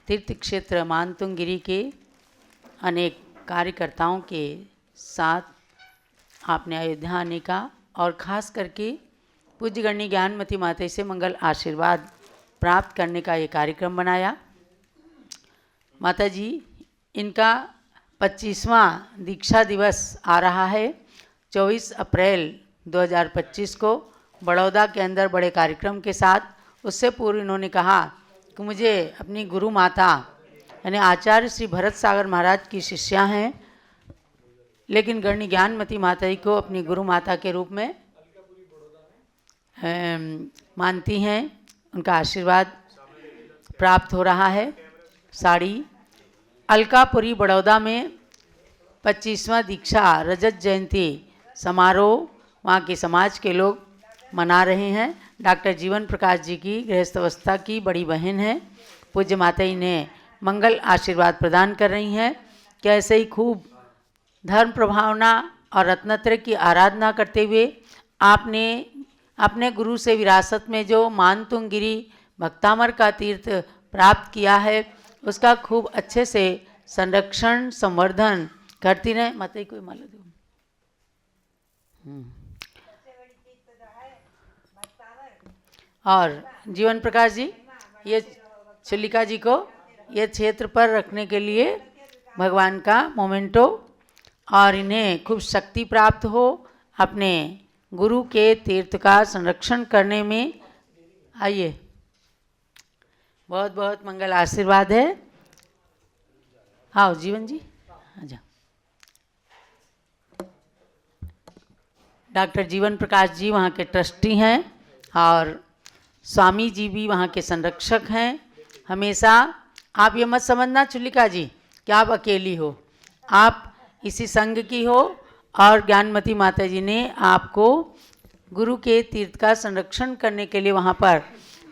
तीर्थ क्षेत्र मानतुंगगिरी के अनेक कार्यकर्ताओं के साथ आपने अयोध्या आने का और ख़ास करके पूज्य गणनी ज्ञानमती माता से मंगल आशीर्वाद प्राप्त करने का ये कार्यक्रम बनाया। माता जी, इनका 25वां दीक्षा दिवस आ रहा है 24 अप्रैल 2025 को बड़ौदा के अंदर बड़े कार्यक्रम के साथ। उससे पूर्व इन्होंने कहा कि मुझे अपनी गुरु माता यानी आचार्य श्री भरत सागर महाराज की शिष्या हैं, लेकिन गणनी ज्ञानमती माता जी को अपनी गुरु माता के रूप में मानती हैं। उनका आशीर्वाद प्राप्त हो रहा है। साड़ी अलकापुरी बड़ौदा में 25वां दीक्षा रजत जयंती समारोह वहाँ के समाज के लोग मना रहे हैं। डॉक्टर जीवन प्रकाश जी की गृहस्थ अवस्था की बड़ी बहन है, पूज्य माता इन्हें मंगल आशीर्वाद प्रदान कर रही हैं कि ऐसे ही खूब धर्म प्रभावना और रत्नत्रय की आराधना करते हुए आपने अपने गुरु से विरासत में जो मानतुंगगिरी भक्तामर का तीर्थ प्राप्त किया है, उसका खूब अच्छे से संरक्षण संवर्धन करती रहे। माता कोई माला दो। और जीवन प्रकाश जी, ये चिल्लिका जी को ये क्षेत्र पर रखने के लिए भगवान का मोमेंटो, और इन्हें खूब शक्ति प्राप्त हो अपने गुरु के तीर्थ का संरक्षण करने में। आइए, बहुत बहुत मंगल आशीर्वाद है। आओ जीवन जी, आजा। डॉक्टर जीवन प्रकाश जी वहाँ के ट्रस्टी हैं और स्वामी जी भी वहाँ के संरक्षक हैं। हमेशा आप ये मत समझना चिल्लिका जी कि आप अकेली हो, आप इसी संघ की हो और ज्ञानमती माता जी ने आपको गुरु के तीर्थ का संरक्षण करने के लिए वहाँ पर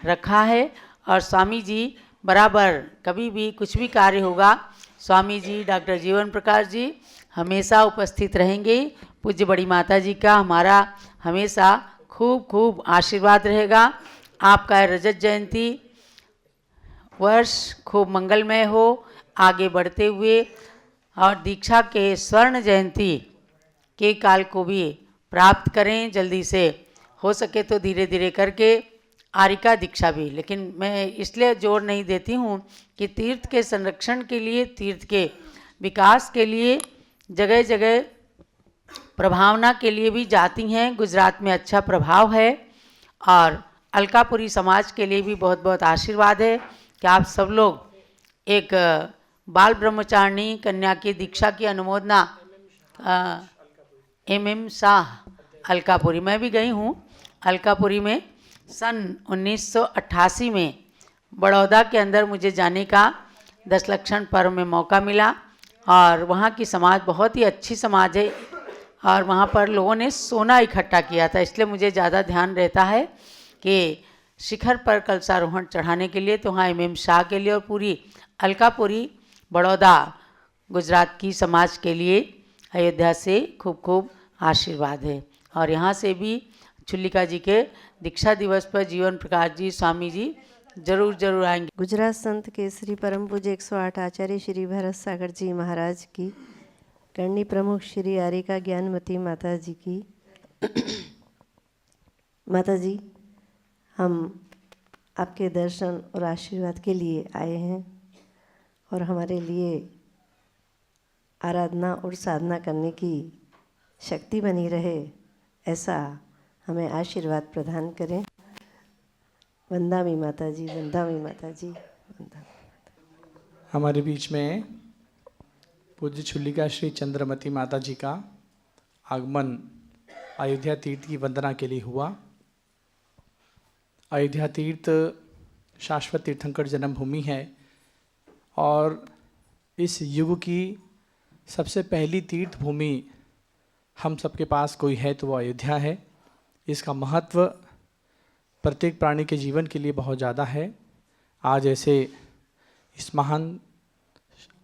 रखा है। और स्वामी जी बराबर कभी भी कुछ भी कार्य होगा, स्वामी जी डॉक्टर जीवन प्रकाश जी हमेशा उपस्थित रहेंगे। पूज्य बड़ी माता जी का हमारा हमेशा खूब खूब आशीर्वाद रहेगा। आपका रजत जयंती वर्ष खूब मंगलमय हो, आगे बढ़ते हुए, और दीक्षा के स्वर्ण जयंती के काल को भी प्राप्त करें जल्दी से। हो सके तो धीरे धीरे करके आरिका दीक्षा भी, लेकिन मैं इसलिए जोर नहीं देती हूँ कि तीर्थ के संरक्षण के लिए, तीर्थ के विकास के लिए जगह जगह प्रभावना के लिए भी जाती हैं। गुजरात में अच्छा प्रभाव है और अलकापुरी समाज के लिए भी बहुत बहुत आशीर्वाद है कि आप सब लोग एक बाल ब्रह्मचारिणी कन्या की दीक्षा की अनुमोदना MM शाह अलकापुरी, मैं भी गई हूँ अलकापुरी में सन 1988 में बड़ौदा के अंदर मुझे जाने का 10 लक्षण पर्व में मौका मिला। और वहाँ की समाज बहुत ही अच्छी समाज है और वहाँ पर लोगों ने सोना इकट्ठा किया था, इसलिए मुझे ज़्यादा ध्यान रहता है कि शिखर पर कलशारोहण चढ़ाने के लिए तो वहाँ MM शाह के लिए और पूरी अलकापुरी बड़ौदा गुजरात की समाज के लिए अयोध्या से खूब खूब आशीर्वाद है। और यहाँ से भी चिल्लिका जी के दीक्षा दिवस पर जीवन प्रकाश जी स्वामी जी जरूर आएंगे। गुजरात संत केसरी परम पूज्य 108 आचार्य श्री भरत सागर जी महाराज की, करणी प्रमुख श्री आरिका ज्ञानमती माता जी की। माता जी, हम आपके दर्शन और आशीर्वाद के लिए आए हैं और हमारे लिए आराधना और साधना करने की शक्ति बनी रहे, ऐसा हमें आशीर्वाद प्रदान करें। वंदामी माता जी, वंदामी माता जी, वंदामी। हमारे बीच में पूज्य चिल्लिका श्री चंद्रमती माता जी का आगमन अयोध्या तीर्थ की वंदना के लिए हुआ। अयोध्या तीर्थ शाश्वत तीर्थंकर जन्मभूमि है और इस युग की सबसे पहली तीर्थ भूमि हम सबके पास कोई है तो वो अयोध्या है। इसका महत्व प्रत्येक प्राणी के जीवन के लिए बहुत ज़्यादा है। आज ऐसे इस महान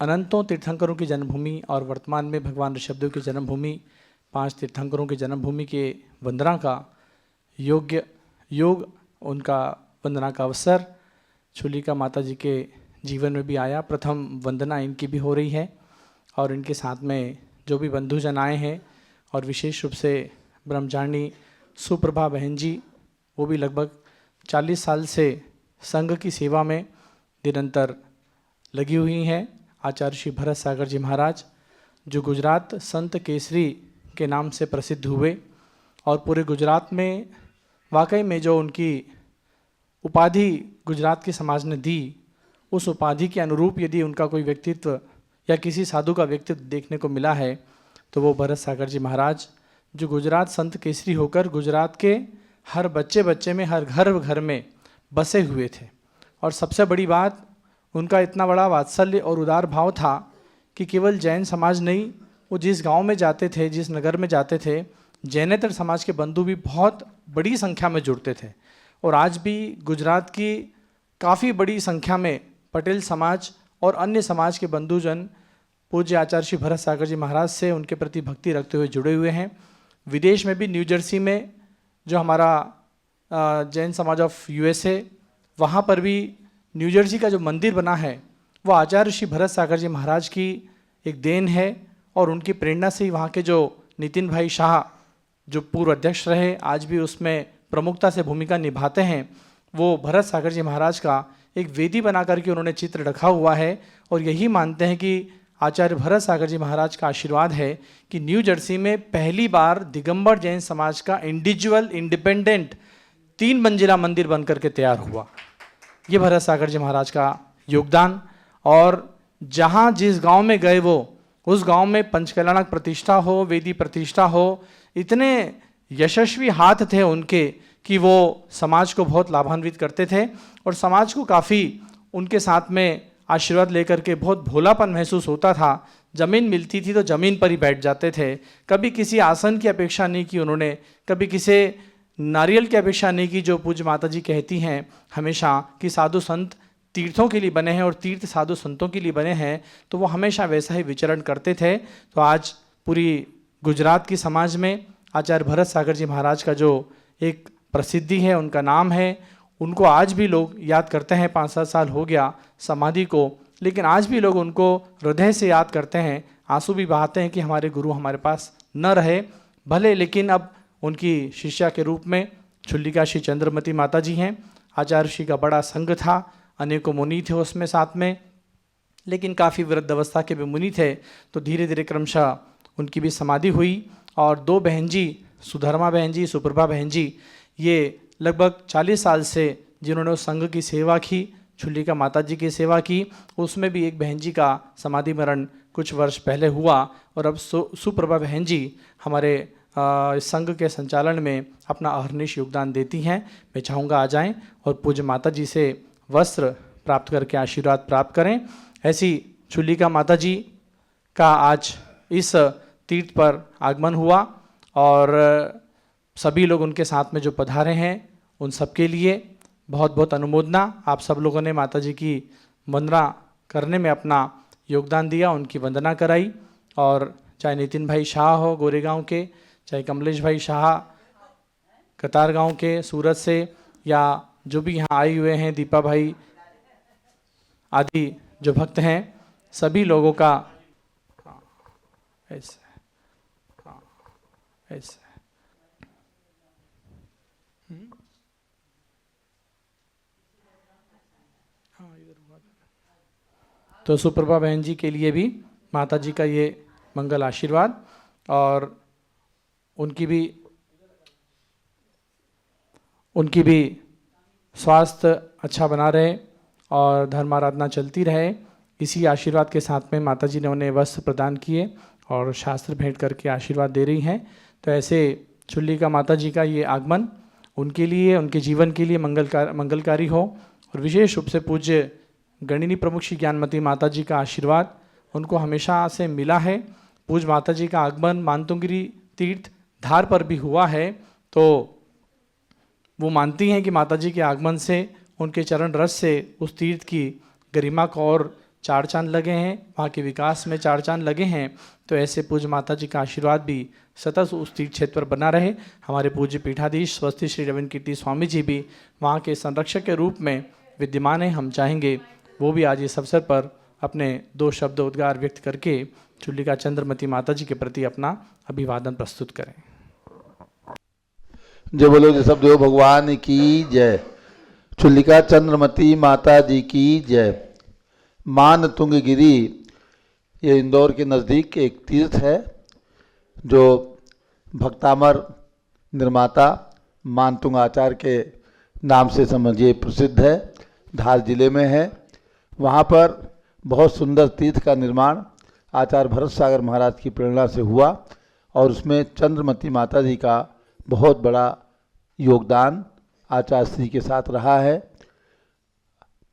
अनंतों तीर्थंकरों की जन्मभूमि और वर्तमान में भगवान ऋषभदेव की जन्मभूमि, 5 तीर्थंकरों की जन्मभूमि के वंदना का योग उनका वंदना का अवसर छुलिका माता जी के जीवन में भी आया। प्रथम वंदना इनकी भी हो रही है और इनके साथ में जो भी बंधुजन आए हैं और विशेष रूप से ब्रह्मचारिणी सुप्रभा बहन जी, वो भी लगभग 40 साल से संघ की सेवा में निरंतर लगी हुई हैं। आचार्य श्री भरत सागर जी महाराज जो गुजरात संत केसरी के नाम से प्रसिद्ध हुए और पूरे गुजरात में वाकई में जो उनकी उपाधि गुजरात के समाज ने दी, उस उपाधि के अनुरूप यदि उनका कोई व्यक्तित्व या किसी साधु का व्यक्तित्व देखने को मिला है तो वो भरत सागर जी महाराज, जो गुजरात संत केसरी होकर गुजरात के हर बच्चे में, हर घर में बसे हुए थे। और सबसे बड़ी बात, उनका इतना बड़ा वात्सल्य और उदार भाव था कि केवल जैन समाज नहीं, वो जिस गांव में जाते थे, जिस नगर में जाते थे, जैनेतर समाज के बंधु भी बहुत बड़ी संख्या में जुड़ते थे। और आज भी गुजरात की काफ़ी बड़ी संख्या में पटेल समाज और अन्य समाज के बंधुजन पूज्य आचार्य श्री भरत सागर जी महाराज से उनके प्रति भक्ति रखते हुए जुड़े हुए हैं। विदेश में भी न्यू जर्सी में जो हमारा जैन समाज ऑफ USA, वहाँ पर भी न्यू जर्सी का जो मंदिर बना है वो आचार्य श्री भरत सागर जी महाराज की एक देन है और उनकी प्रेरणा से ही वहाँ के जो नितिन भाई शाह जो पूर्व अध्यक्ष रहे, आज भी उसमें प्रमुखता से भूमिका निभाते हैं, वो भरत सागर जी महाराज का एक वेदी बना करके उन्होंने चित्र रखा हुआ है और यही मानते हैं कि आचार्य भरत सागर जी महाराज का आशीर्वाद है कि न्यू जर्सी में पहली बार दिगंबर जैन समाज का इंडिविजुअल इंडिपेंडेंट 3 मंजिला मंदिर बनकर के तैयार हुआ। ये भरत सागर जी महाराज का योगदान। और जहाँ जिस गांव में गए वो उस गांव में पंचकल्याणक प्रतिष्ठा हो, वेदी प्रतिष्ठा हो, इतने यशस्वी हाथ थे उनके कि वो समाज को बहुत लाभान्वित करते थे और समाज को काफ़ी उनके साथ में आशीर्वाद लेकर के बहुत भोलापन महसूस होता था। ज़मीन मिलती थी तो ज़मीन पर ही बैठ जाते थे, कभी किसी आसन की अपेक्षा नहीं की उन्होंने, कभी किसी नारियल की अपेक्षा नहीं की। जो पूज्य माता जी कहती हैं हमेशा कि साधु संत तीर्थों के लिए बने हैं और तीर्थ साधु संतों के लिए बने हैं, तो वो हमेशा वैसा ही विचरण करते थे। तो आज पूरी गुजरात की समाज में आचार्य भरत सागर जी महाराज का जो एक प्रसिद्धि है, उनका नाम है, उनको आज भी लोग याद करते हैं। 5-7 साल हो गया समाधि को, लेकिन आज भी लोग उनको हृदय से याद करते हैं, आंसू भी बहाते हैं कि हमारे गुरु हमारे पास न रहे भले, लेकिन अब उनकी शिष्या के रूप में छुल्लिका श्री चंद्रमती माता जी हैं। आचार्य श्री का बड़ा संघ था, अनेकों मुनि थे उसमें साथ में, लेकिन काफ़ी वृद्ध अवस्था के भी मुनि थे। तो धीरे धीरे क्रमशः उनकी भी समाधि हुई और 2 बहन जी, सुधर्मा बहन जी, सुप्रभा बहन जी, ये लगभग 40 साल से जिन्होंने उस संघ की सेवा की, छुल्लिका माता जी की सेवा की, उसमें भी एक बहन जी का समाधि मरण कुछ वर्ष पहले हुआ और अब सुप्रभा बहन जी हमारे संघ के संचालन में अपना अहर्निश योगदान देती हैं। मैं चाहूँगा आ जाएं और पूज्य माता जी से वस्त्र प्राप्त करके आशीर्वाद प्राप्त करें। ऐसी छुल्लिका माता जी का आज इस तीर्थ पर आगमन हुआ और सभी लोग उनके साथ में जो पधारे हैं उन सबके लिए बहुत बहुत अनुमोदना। आप सब लोगों ने माता जी की वंदना करने में अपना योगदान दिया, उनकी वंदना कराई। और चाहे नितिन भाई शाह हो गोरेगांव के, चाहे कमलेश भाई शाह कतारगांव के सूरत से, या जो भी यहाँ आए हुए हैं, दीपा भाई आदि जो भक्त हैं, सभी लोगों का ऐसे ऐसे तो सुप्रभा बहन जी के लिए भी माता जी का ये मंगल आशीर्वाद और उनकी भी स्वास्थ्य अच्छा बना रहे और धर्म आराधना चलती रहे। इसी आशीर्वाद के साथ में माता जी ने उन्हें वस्त्र प्रदान किए और शास्त्र भेंट करके आशीर्वाद दे रही हैं। तो ऐसे छुल्लिका माता जी का ये आगमन उनके लिए, उनके जीवन के लिए मंगलकारी हो और विशेष रूप से पूज्य गणिनी प्रमुख श्री ज्ञानमती माता जी का आशीर्वाद उनको हमेशा से मिला है। पूज्य माता जी का आगमन मानतुंगगिरी तीर्थ धार पर भी हुआ है, तो वो मानती हैं कि माता जी के आगमन से, उनके चरण रस से उस तीर्थ की गरिमा को और चार चांद लगे हैं, वहाँ के विकास में चार चांद लगे हैं। तो ऐसे पूज्य माता जी का आशीर्वाद भी सतत उस तीर्थ क्षेत्र पर बना रहे। हमारे पूज्य पीठाधीश स्वस्ति श्री रविन्द्र कीर्ति स्वामी जी भी वहाँ के संरक्षक के रूप में विद्यमान हैं। हम चाहेंगे वो भी आज इस अवसर पर अपने 2 शब्द उद्गार व्यक्त करके चुल्लिका चंद्रमती माता जी के प्रति अपना अभिवादन प्रस्तुत करें। जय बोलो जय सब देव भगवान की जय। चुल्लिका चंद्रमती माता जी की जय। मानतुंगगिरी ये इंदौर के नज़दीक एक तीर्थ है जो भक्तामर निर्माता मानतुंग आचार्य के नाम से समझिए प्रसिद्ध है, धार जिले में है। वहाँ पर बहुत सुंदर तीर्थ का निर्माण आचार्य भरत सागर महाराज की प्रेरणा से हुआ और उसमें चंद्रमती माता जी का बहुत बड़ा योगदान आचार्य श्री के साथ रहा है।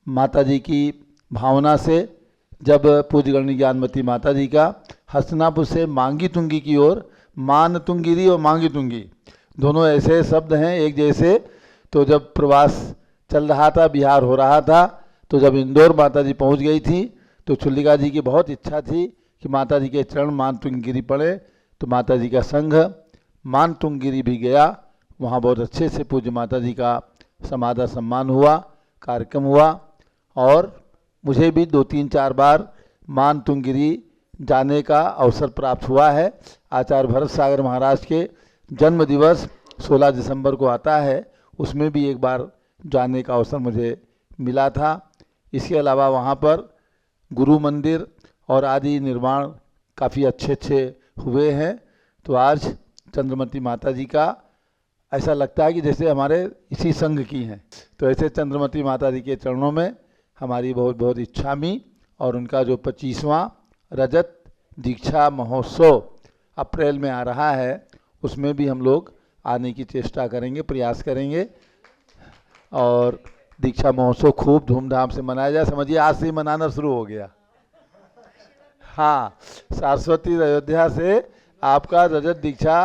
माता जी की भावना से जब पूज्य गणनी ज्ञानमती माता जी का हस्तिनापुर से मांगी तुंगी की ओर, मानतुंगगिरी और मांगी तुंगी दोनों ऐसे शब्द हैं एक जैसे, तो जब प्रवास चल रहा था, बिहार हो रहा था, तो जब इंदौर माता जी पहुँच गई थी तो चुल्लिका जी की बहुत इच्छा थी कि माता जी के चरण मानतुंगगिरी पड़े। तो माता जी का संघ मानतुंगगिरी भी गया, वहाँ बहुत अच्छे से पूज्य माता जी का समाधा सम्मान हुआ, कार्यक्रम हुआ और मुझे भी 2-3-4 बार मानतुंगगिरी जाने का अवसर प्राप्त हुआ है। आचार्य भरत सागर महाराज के जन्म दिवस 16 दिसंबर को आता है, उसमें भी एक बार जाने का अवसर मुझे मिला था। इसके अलावा वहाँ पर गुरु मंदिर और आदि निर्माण काफ़ी अच्छे हुए हैं। तो आज चंद्रमती माता जी का ऐसा लगता है कि जैसे हमारे इसी संघ की हैं। तो ऐसे चंद्रमती माता जी के चरणों में हमारी बहुत इच्छामी और उनका जो 25वां रजत दीक्षा महोत्सव अप्रैल में आ रहा है, उसमें भी हम लोग आने की चेष्टा करेंगे, प्रयास करेंगे और दीक्षा महोत्सव खूब धूमधाम से मनाया जाए। समझिए आज से ही मनाना शुरू हो गया। हाँ, सरस्वती अयोध्या से आपका रजत दीक्षा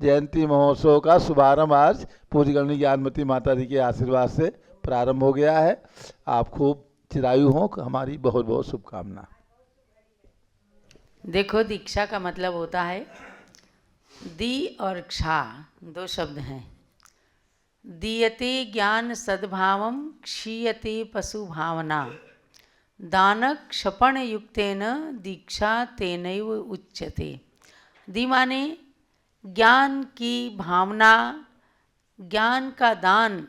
जयंती महोत्सव का शुभारंभ आज पूज्य गणनी ज्ञानमती माता जी के आशीर्वाद से प्रारंभ हो गया है। आप खूब चिरायु हों, हमारी बहुत शुभकामना। देखो, दीक्षा का मतलब होता है दी औरक्षा, 2 शब्द हैं। दीयते ज्ञान सद्भावम क्षीयते पशु भावना, दान क्षपण युक्तेन दीक्षा तेनैव उच्यते। दी माने ज्ञान की भावना, ज्ञान का दान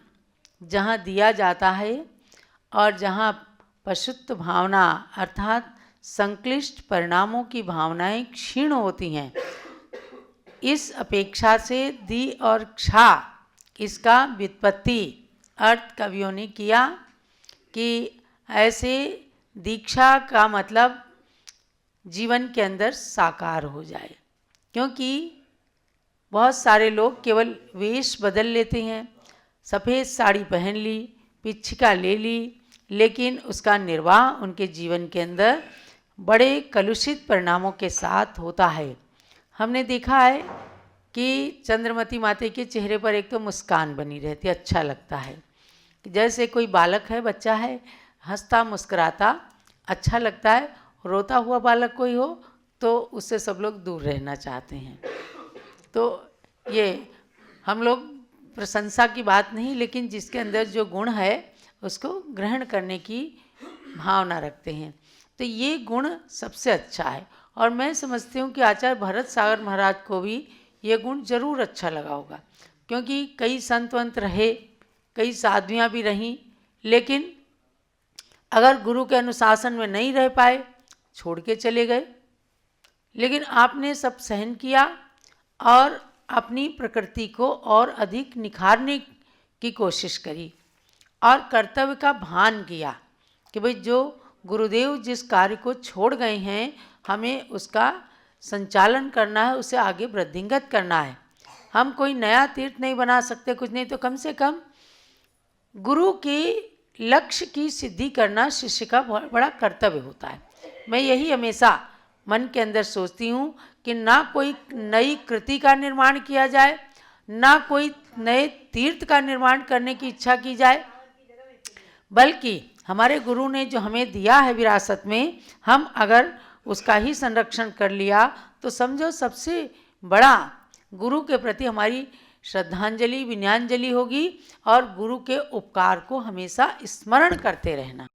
जहाँ दिया जाता है और जहाँ पशुत्व भावना अर्थात संक्लिष्ट परिणामों की भावनाएं क्षीण होती हैं, इस अपेक्षा से दी औरक्षा इसका व्युत्पत्ति अर्थ कवियों ने किया कि ऐसे दीक्षा का मतलब जीवन के अंदर साकार हो जाए। क्योंकि बहुत सारे लोग केवल वेश बदल लेते हैं, सफ़ेद साड़ी पहन ली, पिच्छिका ले ली, लेकिन उसका निर्वाह उनके जीवन के अंदर बड़े कलुषित परिणामों के साथ होता है। हमने देखा है कि चंद्रमती माता के चेहरे पर एक तो मुस्कान बनी रहती है, अच्छा लगता है। जैसे कोई बालक है, बच्चा है, हंसता मुस्कुराता अच्छा लगता है। रोता हुआ बालक कोई हो तो उससे सब लोग दूर रहना चाहते हैं। तो ये हम लोग प्रशंसा की बात नहीं, लेकिन जिसके अंदर जो गुण है उसको ग्रहण करने की भावना रखते हैं। तो ये गुण सबसे अच्छा है और मैं समझती हूँ कि आचार्य भरत सागर महाराज को भी ये गुण जरूर अच्छा लगा होगा। क्योंकि कई संतवंत रहे, कई साध्वियाँ भी रहीं, लेकिन अगर गुरु के अनुशासन में नहीं रह पाए, छोड़ के चले गए। लेकिन आपने सब सहन किया और अपनी प्रकृति को और अधिक निखारने की कोशिश करी और कर्तव्य का भान किया कि भाई जो गुरुदेव जिस कार्य को छोड़ गए हैं, हमें उसका संचालन करना है, उसे आगे वृद्धिंगत करना है। हम कोई नया तीर्थ नहीं बना सकते, कुछ नहीं, तो कम से कम गुरु के लक्ष्य की सिद्धि करना शिष्य का बहुत बड़ा कर्तव्य होता है। मैं यही हमेशा मन के अंदर सोचती हूँ कि ना कोई नई कृति का निर्माण किया जाए, ना कोई नए तीर्थ का निर्माण करने की इच्छा की जाए, बल्कि हमारे गुरु ने जो हमें दिया है विरासत में, हम अगर उसका ही संरक्षण कर लिया तो समझो सबसे बड़ा गुरु के प्रति हमारी श्रद्धांजलि विनयान्जलि होगी और गुरु के उपकार को हमेशा स्मरण करते रहना।